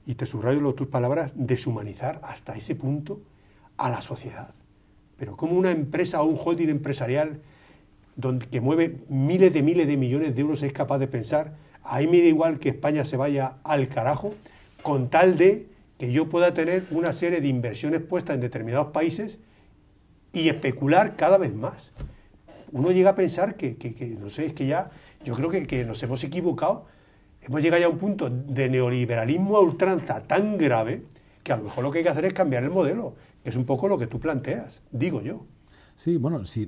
[SPEAKER 1] y te subrayo tus palabras, deshumanizar hasta ese punto a la sociedad? Pero ¿cómo una empresa o un holding empresarial que mueve miles de millones de euros es capaz de pensar, ahí me da igual que España se vaya al carajo, con tal de que yo pueda tener una serie de inversiones puestas en determinados países y especular cada vez más? Uno llega a pensar que no sé, es que ya, yo creo que nos hemos equivocado, hemos llegado ya a un punto de neoliberalismo a ultranza tan grave que a lo mejor lo que hay que hacer es cambiar el modelo, que es un poco lo que tú planteas, digo yo.
[SPEAKER 2] Sí, bueno, sí.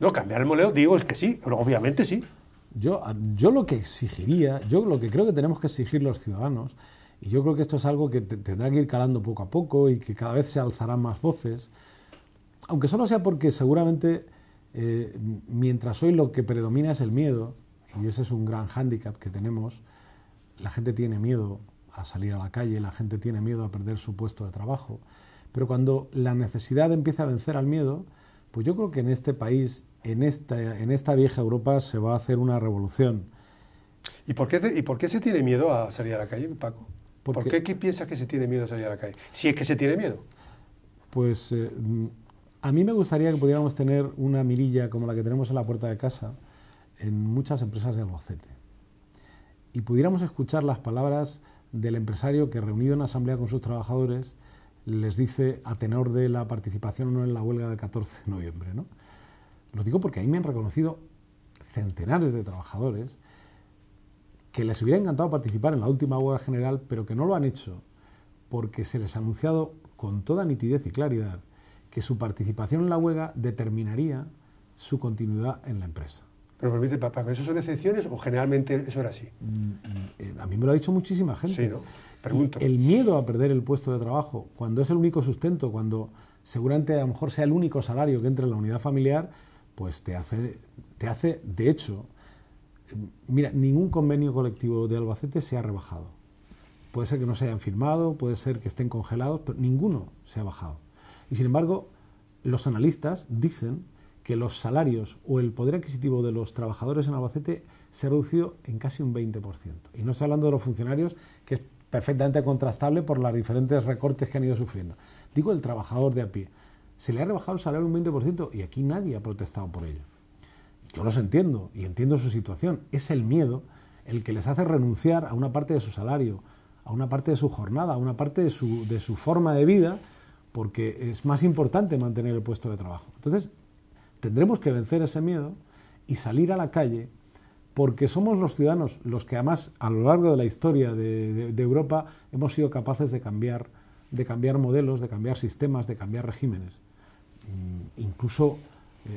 [SPEAKER 1] No, cambiar el modelo, digo, es que sí, obviamente sí.
[SPEAKER 2] Yo lo que exigiría, yo lo que creo que tenemos que exigir los ciudadanos, y yo creo que esto es algo que tendrá que ir calando poco a poco y que cada vez se alzarán más voces, aunque solo sea porque seguramente mientras hoy lo que predomina es el miedo, y ese es un gran hándicap que tenemos, la gente tiene miedo a salir a la calle, la gente tiene miedo a perder su puesto de trabajo, pero cuando la necesidad empieza a vencer al miedo, pues yo creo que en este país, en esta vieja Europa, se va a hacer una revolución.
[SPEAKER 1] ¿Y por qué se tiene miedo a salir a la calle, Paco? ¿Por qué piensas que se tiene miedo a salir a la calle? Si es que se tiene miedo.
[SPEAKER 2] Pues a mí me gustaría que pudiéramos tener una mirilla como la que tenemos en la puerta de casa en muchas empresas de Albacete y pudiéramos escuchar las palabras del empresario que, reunido en asamblea con sus trabajadores, les dice a tenor de la participación o no en la huelga del 14 de noviembre, ¿no? Lo digo porque ahí me han reconocido centenares de trabajadores que les hubiera encantado participar en la última huelga general, pero que no lo han hecho porque se les ha anunciado con toda nitidez y claridad que su participación en la huelga determinaría su continuidad en la empresa.
[SPEAKER 1] Pero permite, Paco, ¿eso son excepciones o generalmente eso era así?
[SPEAKER 2] A mí me lo ha dicho muchísima gente.
[SPEAKER 1] Sí, ¿no? Pregunto.
[SPEAKER 2] El miedo a perder el puesto de trabajo, cuando es el único sustento, cuando seguramente a lo mejor sea el único salario que entre en la unidad familiar, pues te hace, de hecho, mira, ningún convenio colectivo de Albacete se ha rebajado. Puede ser que no se hayan firmado, puede ser que estén congelados, pero ninguno se ha bajado. Y sin embargo, los analistas dicen que los salarios o el poder adquisitivo de los trabajadores en Albacete se ha reducido en casi un 20%. Y no estoy hablando de los funcionarios, que es perfectamente contrastable por los diferentes recortes que han ido sufriendo. Digo el trabajador de a pie. Se le ha rebajado el salario un 20% y aquí nadie ha protestado por ello. Yo los entiendo y entiendo su situación. Es el miedo el que les hace renunciar a una parte de su salario, a una parte de su jornada, a una parte de su forma de vida, porque es más importante mantener el puesto de trabajo. Entonces, tendremos que vencer ese miedo y salir a la calle, porque somos los ciudadanos los que además a lo largo de la historia de Europa hemos sido capaces de cambiar modelos, de cambiar sistemas, de cambiar regímenes. Incluso,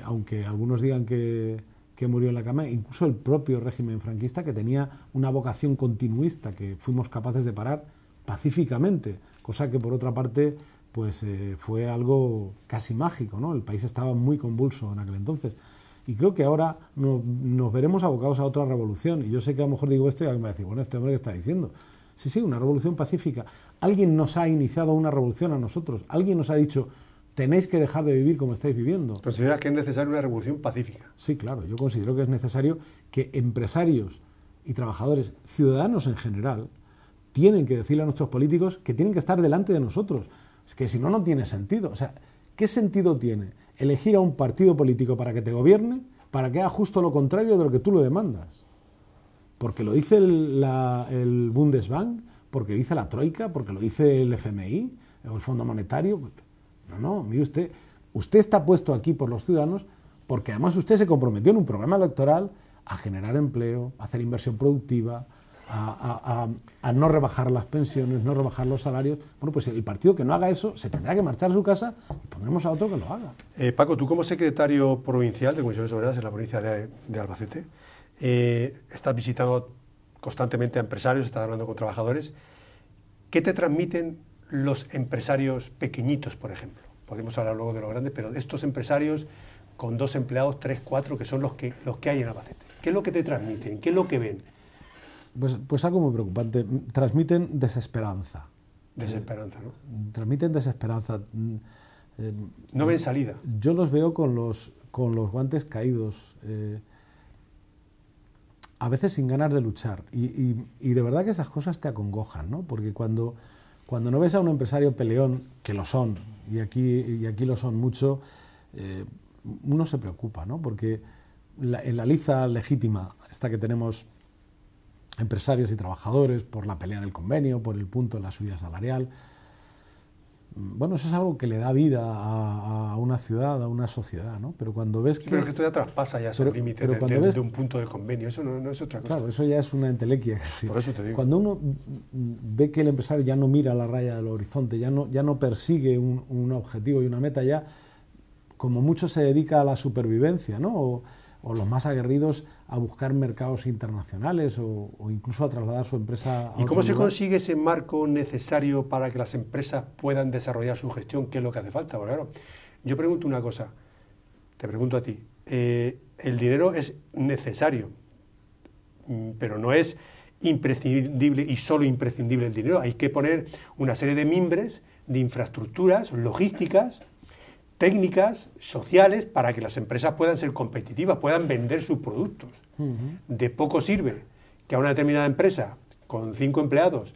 [SPEAKER 2] aunque algunos digan que murió en la cama, incluso el propio régimen franquista, que tenía una vocación continuista que fuimos capaces de parar pacíficamente, cosa que por otra parte pues fue algo casi mágico, ¿no? El país estaba muy convulso en aquel entonces. Y creo que ahora nos veremos abocados a otra revolución. Y yo sé que a lo mejor digo esto y alguien me va a decir, bueno, este hombre, ¿qué está diciendo? Sí, una revolución pacífica. Alguien nos ha iniciado una revolución a nosotros. Alguien nos ha dicho, tenéis que dejar de vivir como estáis viviendo.
[SPEAKER 1] ¿Consideras que es necesaria una revolución pacífica?
[SPEAKER 2] Sí, claro. Yo considero que es necesario que empresarios y trabajadores, ciudadanos en general, tienen que decirle a nuestros políticos que tienen que estar delante de nosotros. Es que si no, no tiene sentido. O sea, ¿qué sentido tiene elegir a un partido político para que te gobierne, para que haga justo lo contrario de lo que tú lo demandas? Porque lo dice el Bundesbank, porque lo dice la Troika, porque lo dice el FMI o el Fondo Monetario. No, mire usted está puesto aquí por los ciudadanos porque además usted se comprometió en un programa electoral a generar empleo, a hacer inversión productiva, a no rebajar las pensiones, no rebajar los salarios. Bueno, pues el partido que no haga eso se tendrá que marchar a su casa y pondremos a otro que lo haga.
[SPEAKER 1] Paco, tú como secretario provincial de Comisiones Obreras en la provincia de Albacete, estás visitando constantemente a empresarios, estás hablando con trabajadores. ¿Qué te transmiten los empresarios pequeñitos, por ejemplo? Podemos hablar luego de los grandes, pero de estos empresarios con 2 empleados, 3, 4, que son los que hay en Albacete. ¿Qué es lo que te transmiten? ¿Qué es lo que ven?
[SPEAKER 2] Pues algo muy preocupante. Transmiten desesperanza.
[SPEAKER 1] Desesperanza, ¿no?
[SPEAKER 2] Transmiten desesperanza.
[SPEAKER 1] No ven salida.
[SPEAKER 2] Yo los veo con los guantes caídos, a veces sin ganas de luchar. Y de verdad que esas cosas te acongojan, ¿no? Porque cuando no ves a un empresario peleón, que lo son, y aquí lo son mucho, uno se preocupa, ¿no? Porque en la liza legítima, esta que tenemos empresarios y trabajadores por la pelea del convenio, por el punto de la subida salarial, bueno, eso es algo que le da vida a una ciudad, a una sociedad, ¿no? Pero cuando ves que...
[SPEAKER 1] Pero que esto ya traspasa ya esos límites de un punto del convenio, eso no es otra cosa.
[SPEAKER 2] Claro, eso ya es una entelequia casi.
[SPEAKER 1] Por eso te digo.
[SPEAKER 2] Cuando uno ve que el empresario ya no mira la raya del horizonte, ya no persigue un objetivo y una meta, ya como mucho se dedica a la supervivencia, ¿no? O los más aguerridos a buscar mercados internacionales o incluso a trasladar su empresa a otro
[SPEAKER 1] ¿Y cómo se
[SPEAKER 2] lugar.
[SPEAKER 1] consigue ese marco necesario para que las empresas puedan desarrollar su gestión? ¿Qué es lo que hace falta? Porque claro, yo pregunto una cosa, te pregunto a ti, el dinero es necesario, pero no es imprescindible y solo imprescindible el dinero. Hay que poner una serie de mimbres, de infraestructuras, logísticas, técnicas, sociales, para que las empresas puedan ser competitivas, puedan vender sus productos. De poco sirve que a una determinada empresa con 5 empleados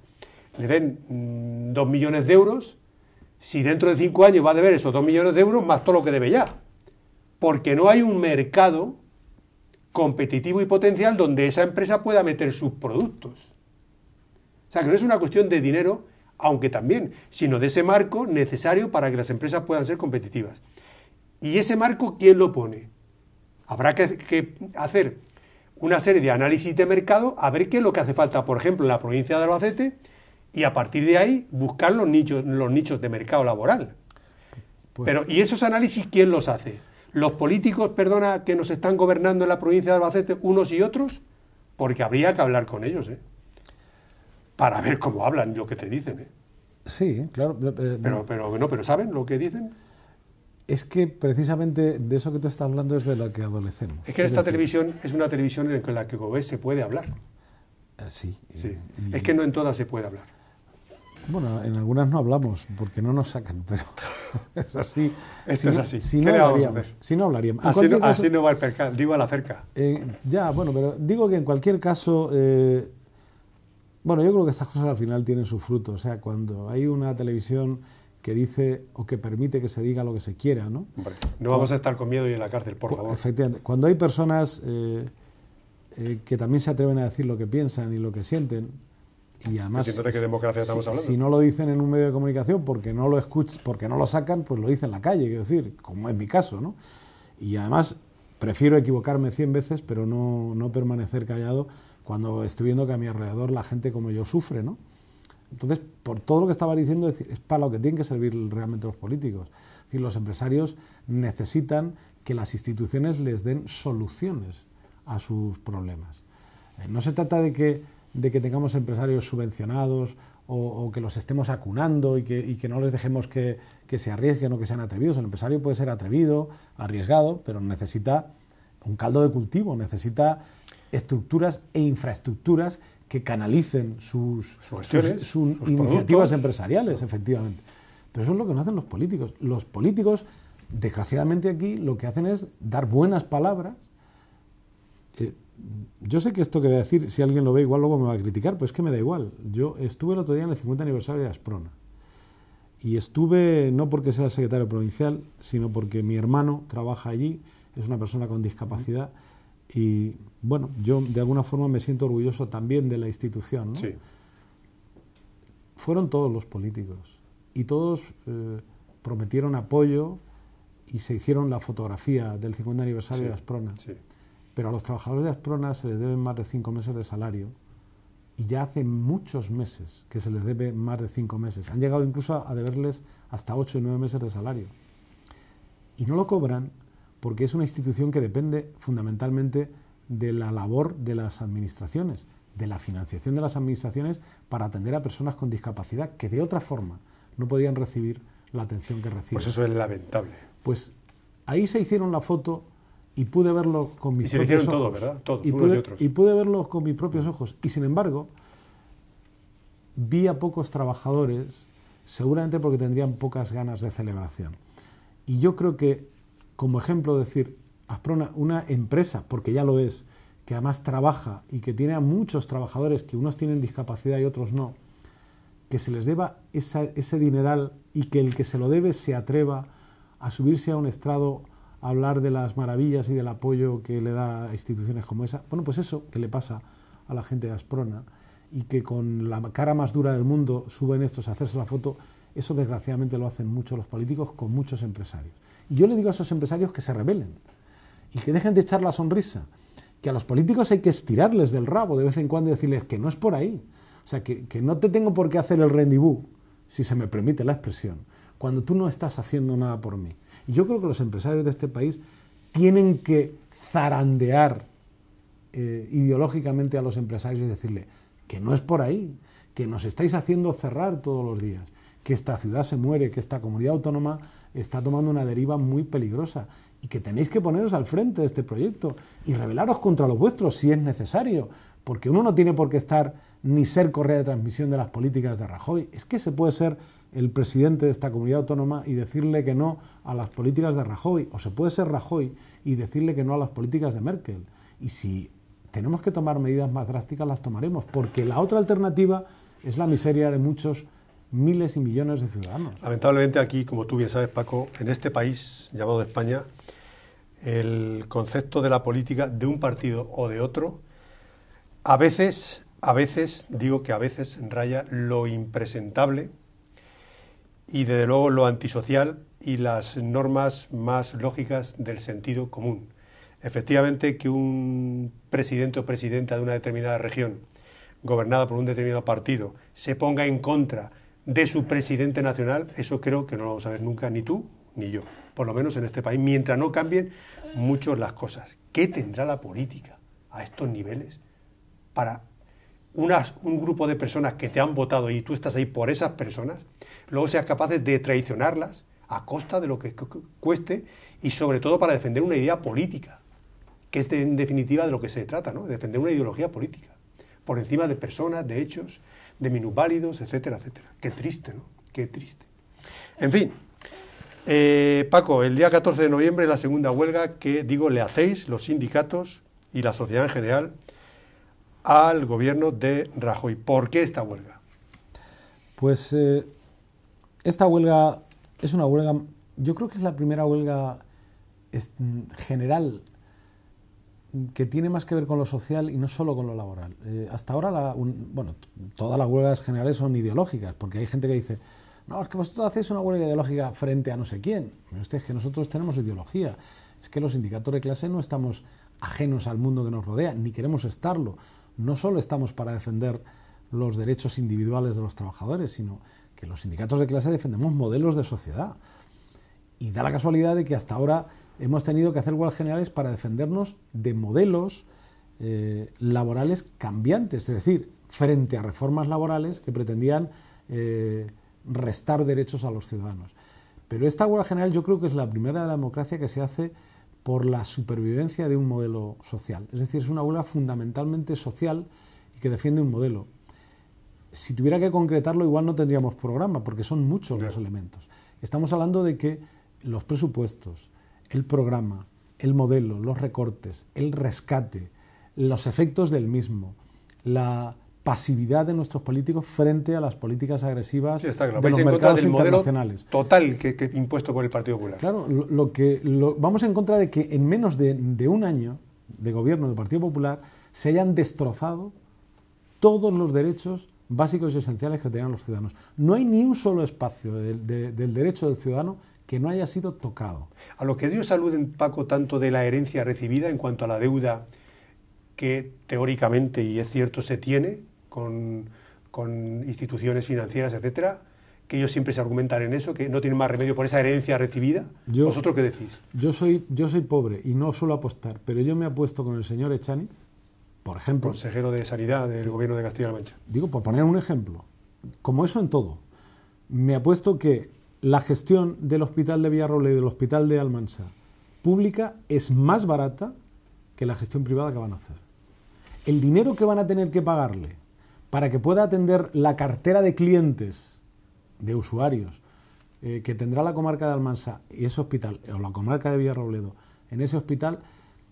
[SPEAKER 1] le den 2 millones de euros si dentro de 5 años va a deber esos 2 millones de euros más todo lo que debe ya. Porque no hay un mercado competitivo y potencial donde esa empresa pueda meter sus productos. O sea, que no es una cuestión de dinero, aunque también, sino de ese marco necesario para que las empresas puedan ser competitivas. ¿Y ese marco quién lo pone? Habrá que hacer una serie de análisis de mercado a ver qué es lo que hace falta, por ejemplo, en la provincia de Albacete, y a partir de ahí buscar los nichos de mercado laboral. Pero, ¿y esos análisis quién los hace? ¿Los políticos, perdona, que nos están gobernando en la provincia de Albacete, unos y otros? Porque habría que hablar con ellos, para ver cómo hablan, lo que te dicen,
[SPEAKER 2] Sí, claro.
[SPEAKER 1] Pero ¿saben lo que dicen?
[SPEAKER 2] Es que precisamente de eso que tú estás hablando es de lo que adolecemos.
[SPEAKER 1] Es que esta televisión es una televisión en la que, como ves, se puede hablar.
[SPEAKER 2] Sí.
[SPEAKER 1] Es que no en todas se puede hablar.
[SPEAKER 2] Bueno, en algunas no hablamos porque no nos sacan, pero es así.
[SPEAKER 1] Esto es así.
[SPEAKER 2] Si
[SPEAKER 1] ¿Qué
[SPEAKER 2] no
[SPEAKER 1] le vamos a
[SPEAKER 2] hablaríamos.
[SPEAKER 1] hacer?
[SPEAKER 2] Si no hablaríamos.
[SPEAKER 1] Así no va el percal, digo a la cerca.
[SPEAKER 2] Ya, bueno, pero digo que en cualquier caso, bueno, yo creo que estas cosas al final tienen su fruto. O sea, cuando hay una televisión que dice o que permite que se diga lo que se quiera, ¿no?
[SPEAKER 1] Hombre, no vamos a estar con miedo y en la cárcel, por favor.
[SPEAKER 2] Efectivamente. Cuando hay personas que también se atreven a decir lo que piensan y lo que sienten, y además,
[SPEAKER 1] ¿de qué democracia estamos hablando?
[SPEAKER 2] Si no lo dicen en un medio de comunicación porque no lo escuchan, porque no lo sacan, pues lo dicen en la calle, quiero decir, como en mi caso, ¿no? Y además prefiero equivocarme 100 veces, pero no permanecer callado cuando estoy viendo que a mi alrededor la gente como yo sufre, ¿no? Entonces, por todo lo que estaba diciendo, es para lo que tienen que servir realmente los políticos. Es decir, los empresarios necesitan que las instituciones les den soluciones a sus problemas. No se trata de que tengamos empresarios subvencionados o que los estemos acunando y que no les dejemos que se arriesguen o que sean atrevidos. El empresario puede ser atrevido, arriesgado, pero necesita un caldo de cultivo, necesita estructuras e infraestructuras que canalicen sus iniciativas empresariales, efectivamente. Pero eso es lo que no hacen los políticos. Los políticos, desgraciadamente aquí, lo que hacen es dar buenas palabras. Yo sé que esto que voy a decir, si alguien lo ve igual luego me va a criticar, pero es que me da igual. Yo estuve el otro día en el 50 aniversario de Asprona. Y estuve no porque sea el secretario provincial, sino porque mi hermano trabaja allí, es una persona con discapacidad. Y bueno, yo de alguna forma me siento orgulloso también de la institución, ¿no?
[SPEAKER 1] Sí.
[SPEAKER 2] Fueron todos los políticos y todos prometieron apoyo y se hicieron la fotografía del 50 aniversario de Asprona.
[SPEAKER 1] Sí.
[SPEAKER 2] Pero a los trabajadores de Asprona se les deben más de 5 meses de salario y ya hace muchos meses que se les debe más de 5 meses. Han llegado incluso a deberles hasta 8 o 9 meses de salario. Y no lo cobran porque es una institución que depende fundamentalmente de la labor de las administraciones, de la financiación de las administraciones para atender a personas con discapacidad que de otra forma no podrían recibir la atención que reciben.
[SPEAKER 1] Pues eso es lamentable.
[SPEAKER 2] Pues ahí se hicieron la foto y pude verlo con mis
[SPEAKER 1] propios ojos. Y se lo hicieron
[SPEAKER 2] todos,
[SPEAKER 1] ¿verdad? Todos,
[SPEAKER 2] unos y otros. Y pude verlo con mis propios ojos. Y sin embargo, vi a pocos trabajadores, seguramente porque tendrían pocas ganas de celebración. Y yo creo que, como ejemplo, decir, Asprona, una empresa, porque ya lo es, que además trabaja y que tiene a muchos trabajadores, que unos tienen discapacidad y otros no, que se les deba ese dineral y que el que se lo debe se atreva a subirse a un estrado a hablar de las maravillas y del apoyo que le da a instituciones como esa. Bueno, pues eso que le pasa a la gente de Asprona y que con la cara más dura del mundo suben estos a hacerse la foto, eso desgraciadamente lo hacen muchos los políticos con muchos empresarios. Y yo le digo a esos empresarios que se rebelen y que dejen de echar la sonrisa, que a los políticos hay que estirarles del rabo de vez en cuando y decirles que no es por ahí. O sea, que no te tengo por qué hacer el rendezvous, si se me permite la expresión, cuando tú no estás haciendo nada por mí. Y yo creo que los empresarios de este país tienen que zarandear ideológicamente a los empresarios y decirle que no es por ahí, que nos estáis haciendo cerrar todos los días, que esta ciudad se muere, que esta comunidad autónoma está tomando una deriva muy peligrosa y que tenéis que poneros al frente de este proyecto y rebelaros contra los vuestros si es necesario, porque uno no tiene por qué estar ni ser correa de transmisión de las políticas de Rajoy. Es que se puede ser el presidente de esta comunidad autónoma y decirle que no a las políticas de Rajoy, o se puede ser Rajoy y decirle que no a las políticas de Merkel. Y si tenemos que tomar medidas más drásticas, las tomaremos, porque la otra alternativa es la miseria de muchos miles y millones de ciudadanos.
[SPEAKER 1] Lamentablemente aquí, como tú bien sabes, Paco, en este país llamado España, el concepto de la política de un partido o de otro, a veces, digo que a veces raya lo impresentable y desde luego lo antisocial y las normas más lógicas del sentido común. Efectivamente, que un presidente o presidenta de una determinada región, gobernada por un determinado partido, se ponga en contra de su presidente nacional, eso creo que no lo vamos a ver nunca, ni tú ni yo, por lo menos en este país, mientras no cambien mucho las cosas. ¿Qué tendrá la política a estos niveles para un grupo de personas que te han votado y tú estás ahí por esas personas, luego seas capaces de traicionarlas a costa de lo que cueste y sobre todo para defender una idea política, que es en definitiva de lo que se trata, ¿no? De defender una ideología política, por encima de personas, de hechos, de minusválidos, etcétera, etcétera. Qué triste, ¿no? Qué triste. En fin, Paco, el día 14 de noviembre la segunda huelga que, le hacéis los sindicatos y la sociedad en general al gobierno de Rajoy. ¿Por qué esta huelga?
[SPEAKER 2] Pues esta huelga es una huelga, yo creo que es la primera huelga general que tiene más que ver con lo social y no solo con lo laboral. Hasta ahora, todas las huelgas generales son ideológicas, porque hay gente que dice, no, es que vosotros hacéis una huelga ideológica frente a no sé quién. Pero es que nosotros tenemos ideología. Es que los sindicatos de clase no estamos ajenos al mundo que nos rodea, ni queremos estarlo. No solo estamos para defender los derechos individuales de los trabajadores, sino que los sindicatos de clase defendemos modelos de sociedad. Y da la casualidad de que hasta ahora hemos tenido que hacer huelgas generales para defendernos de modelos laborales cambiantes, es decir, frente a reformas laborales que pretendían restar derechos a los ciudadanos. Pero esta huelga general yo creo que es la primera de la democracia que se hace por la supervivencia de un modelo social. Es decir, es una huelga fundamentalmente social y que defiende un modelo. Si tuviera que concretarlo, igual no tendríamos programa, porque son muchos los elementos. Estamos hablando de que los presupuestos, el programa, el modelo, los recortes, el rescate, los efectos del mismo, la pasividad de nuestros políticos frente a las políticas agresivas de los mercados internacionales.
[SPEAKER 1] Total que impuesto por el Partido Popular.
[SPEAKER 2] Claro, vamos en contra de que en menos de un año de gobierno del Partido Popular se hayan destrozado todos los derechos básicos y esenciales que tenían los ciudadanos. No hay ni un solo espacio del derecho del ciudadano que no haya sido tocado.
[SPEAKER 1] A lo que Dios aluden, Paco, tanto de la herencia recibida en cuanto a la deuda que teóricamente, y es cierto, se tiene con instituciones financieras, etcétera, que ellos siempre se argumentan en eso, que no tienen más remedio por esa herencia recibida. ¿Vosotros qué decís?
[SPEAKER 2] Yo soy pobre y no suelo apostar, pero yo me apuesto con el señor Echaniz, por ejemplo...
[SPEAKER 1] Consejero de Sanidad del Gobierno de Castilla-La Mancha.
[SPEAKER 2] Digo, por poner un ejemplo, como eso en todo, me apuesto que la gestión del Hospital de Villarroble y del Hospital de Almansa pública es más barata que la gestión privada que van a hacer. El dinero que van a tener que pagarle para que pueda atender la cartera de clientes, de usuarios, que tendrá la comarca de Almansa y ese hospital, o la comarca de Villarrobledo, en ese hospital,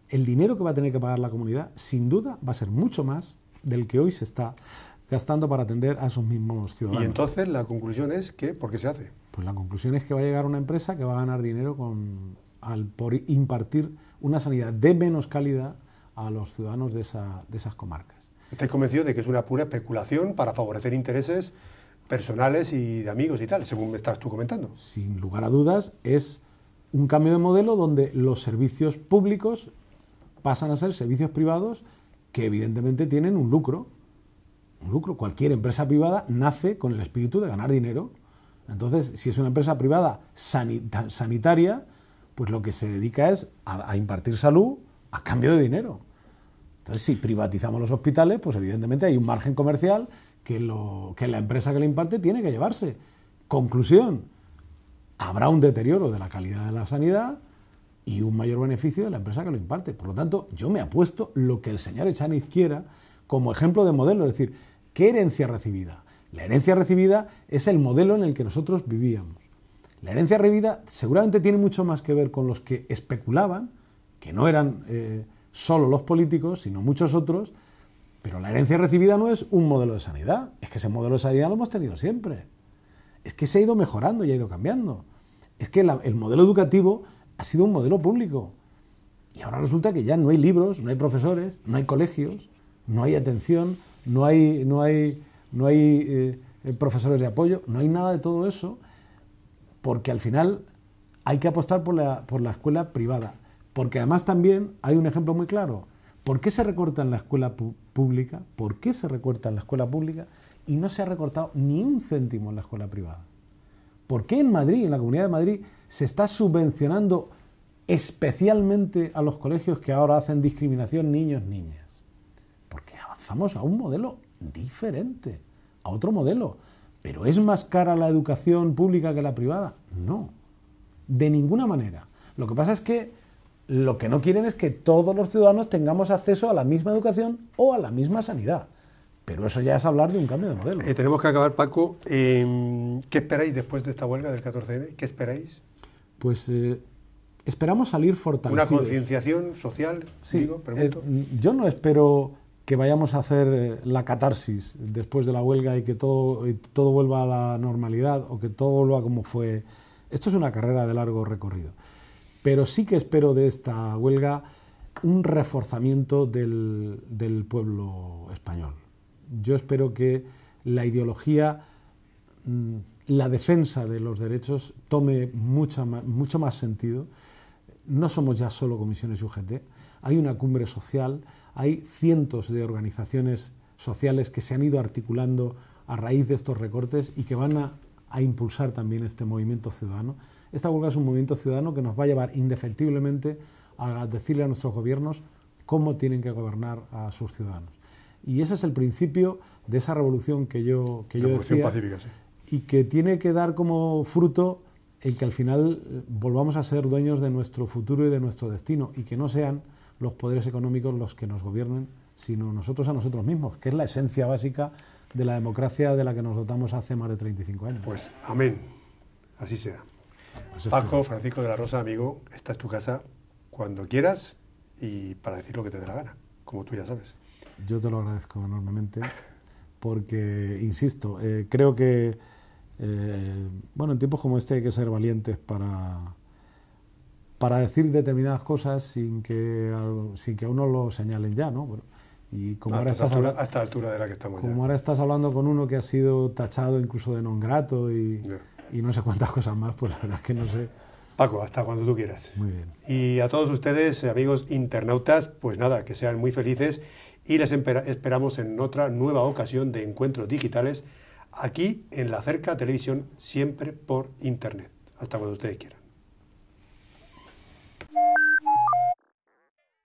[SPEAKER 2] el dinero que va a tener que pagar la comunidad, sin duda, va a ser mucho más del que hoy se está gastando para atender a esos mismos ciudadanos.
[SPEAKER 1] Y entonces la conclusión es que, ¿por qué se hace?
[SPEAKER 2] Pues la conclusión es que va a llegar una empresa que va a ganar dinero por impartir una sanidad de menos calidad a los ciudadanos de esas comarcas.
[SPEAKER 1] ¿Estáis convencidos de que es una pura especulación para favorecer intereses personales y de amigos y tal, según me estás tú comentando?
[SPEAKER 2] Sin lugar a dudas, es un cambio de modelo donde los servicios públicos pasan a ser servicios privados que evidentemente tienen un lucro. Un lucro. Cualquier empresa privada nace con el espíritu de ganar dinero. Entonces, si es una empresa privada sanitaria, pues lo que se dedica es a impartir salud a cambio de dinero. Entonces, si privatizamos los hospitales, pues evidentemente hay un margen comercial que la empresa que lo imparte tiene que llevarse. Conclusión, habrá un deterioro de la calidad de la sanidad y un mayor beneficio de la empresa que lo imparte. Por lo tanto, yo me apuesto lo que el señor Echaniz quiera como ejemplo de modelo, es decir, ¿qué herencia recibida? La herencia recibida es el modelo en el que nosotros vivíamos. La herencia recibida seguramente tiene mucho más que ver con los que especulaban, que no eran solo los políticos, sino muchos otros, pero la herencia recibida no es un modelo de sanidad, es que ese modelo de sanidad lo hemos tenido siempre. Es que se ha ido mejorando y ha ido cambiando. Es que el modelo educativo ha sido un modelo público. Y ahora resulta que ya no hay libros, no hay profesores, no hay colegios, no hay atención, no hay profesores de apoyo, no hay nada de todo eso, porque al final hay que apostar por la escuela privada. Porque además también hay un ejemplo muy claro. ¿Por qué se recorta en la escuela pública? ¿Por qué se recorta en la escuela pública y no se ha recortado ni un céntimo en la escuela privada? ¿Por qué en Madrid, en la Comunidad de Madrid, se está subvencionando especialmente a los colegios que ahora hacen discriminación niños-niñas? Porque avanzamos a un modelo diferente, a otro modelo. ¿Pero es más cara la educación pública que la privada? No, de ninguna manera. Lo que pasa es que lo que no quieren es que todos los ciudadanos tengamos acceso a la misma educación o a la misma sanidad. Pero eso ya es hablar de un cambio de modelo.
[SPEAKER 1] Tenemos que acabar, Paco. ¿Qué esperáis después de esta huelga del 14N? ¿Qué esperáis?
[SPEAKER 2] Pues esperamos salir fortalecidos.
[SPEAKER 1] ¿Una concienciación social?
[SPEAKER 2] Sí,
[SPEAKER 1] digo, pregunto.
[SPEAKER 2] Yo no espero que vayamos a hacer la catarsis después de la huelga y que todo vuelva a la normalidad o que todo vuelva como fue. Esto es una carrera de largo recorrido. Pero sí que espero de esta huelga un reforzamiento del pueblo español. Yo espero que la ideología, la defensa de los derechos tome mucho más sentido. No somos ya solo comisiones UGT, hay una cumbre social, hay cientos de organizaciones sociales que se han ido articulando a raíz de estos recortes y que van a impulsar también este movimiento ciudadano. Esta huelga es un movimiento ciudadano que nos va a llevar indefectiblemente a decirle a nuestros gobiernos cómo tienen que gobernar a sus ciudadanos. Y ese es el principio de esa revolución que yo decía,
[SPEAKER 1] pacífica, sí.
[SPEAKER 2] Y que tiene que dar como fruto el que al final volvamos a ser dueños de nuestro futuro y de nuestro destino y que no sean los poderes económicos los que nos gobiernen, sino nosotros a nosotros mismos, que es la esencia básica de la democracia de la que nos dotamos hace más de 35 años.
[SPEAKER 1] Pues amén, así sea. Paco, Francisco de la Rosa, amigo, esta es tu casa cuando quieras y para decir lo que te dé la gana, como tú ya sabes.
[SPEAKER 2] Yo te lo agradezco enormemente porque, insisto, creo que en tiempos como este hay que ser valientes para decir determinadas cosas sin que a uno lo señalen ya, ¿no? Bueno, y como
[SPEAKER 1] a esta altura de la que estamos
[SPEAKER 2] como
[SPEAKER 1] ya.
[SPEAKER 2] Ahora estás hablando con uno que ha sido tachado incluso de non grato y no sé cuántas cosas más, pues la verdad es que no sé.
[SPEAKER 1] Paco, hasta cuando tú quieras.
[SPEAKER 2] Muy bien.
[SPEAKER 1] Y a todos ustedes, amigos internautas, pues nada, que sean muy felices y les esperamos en otra nueva ocasión de encuentros digitales aquí en La Cerca Televisión, siempre por internet. Hasta cuando ustedes quieran.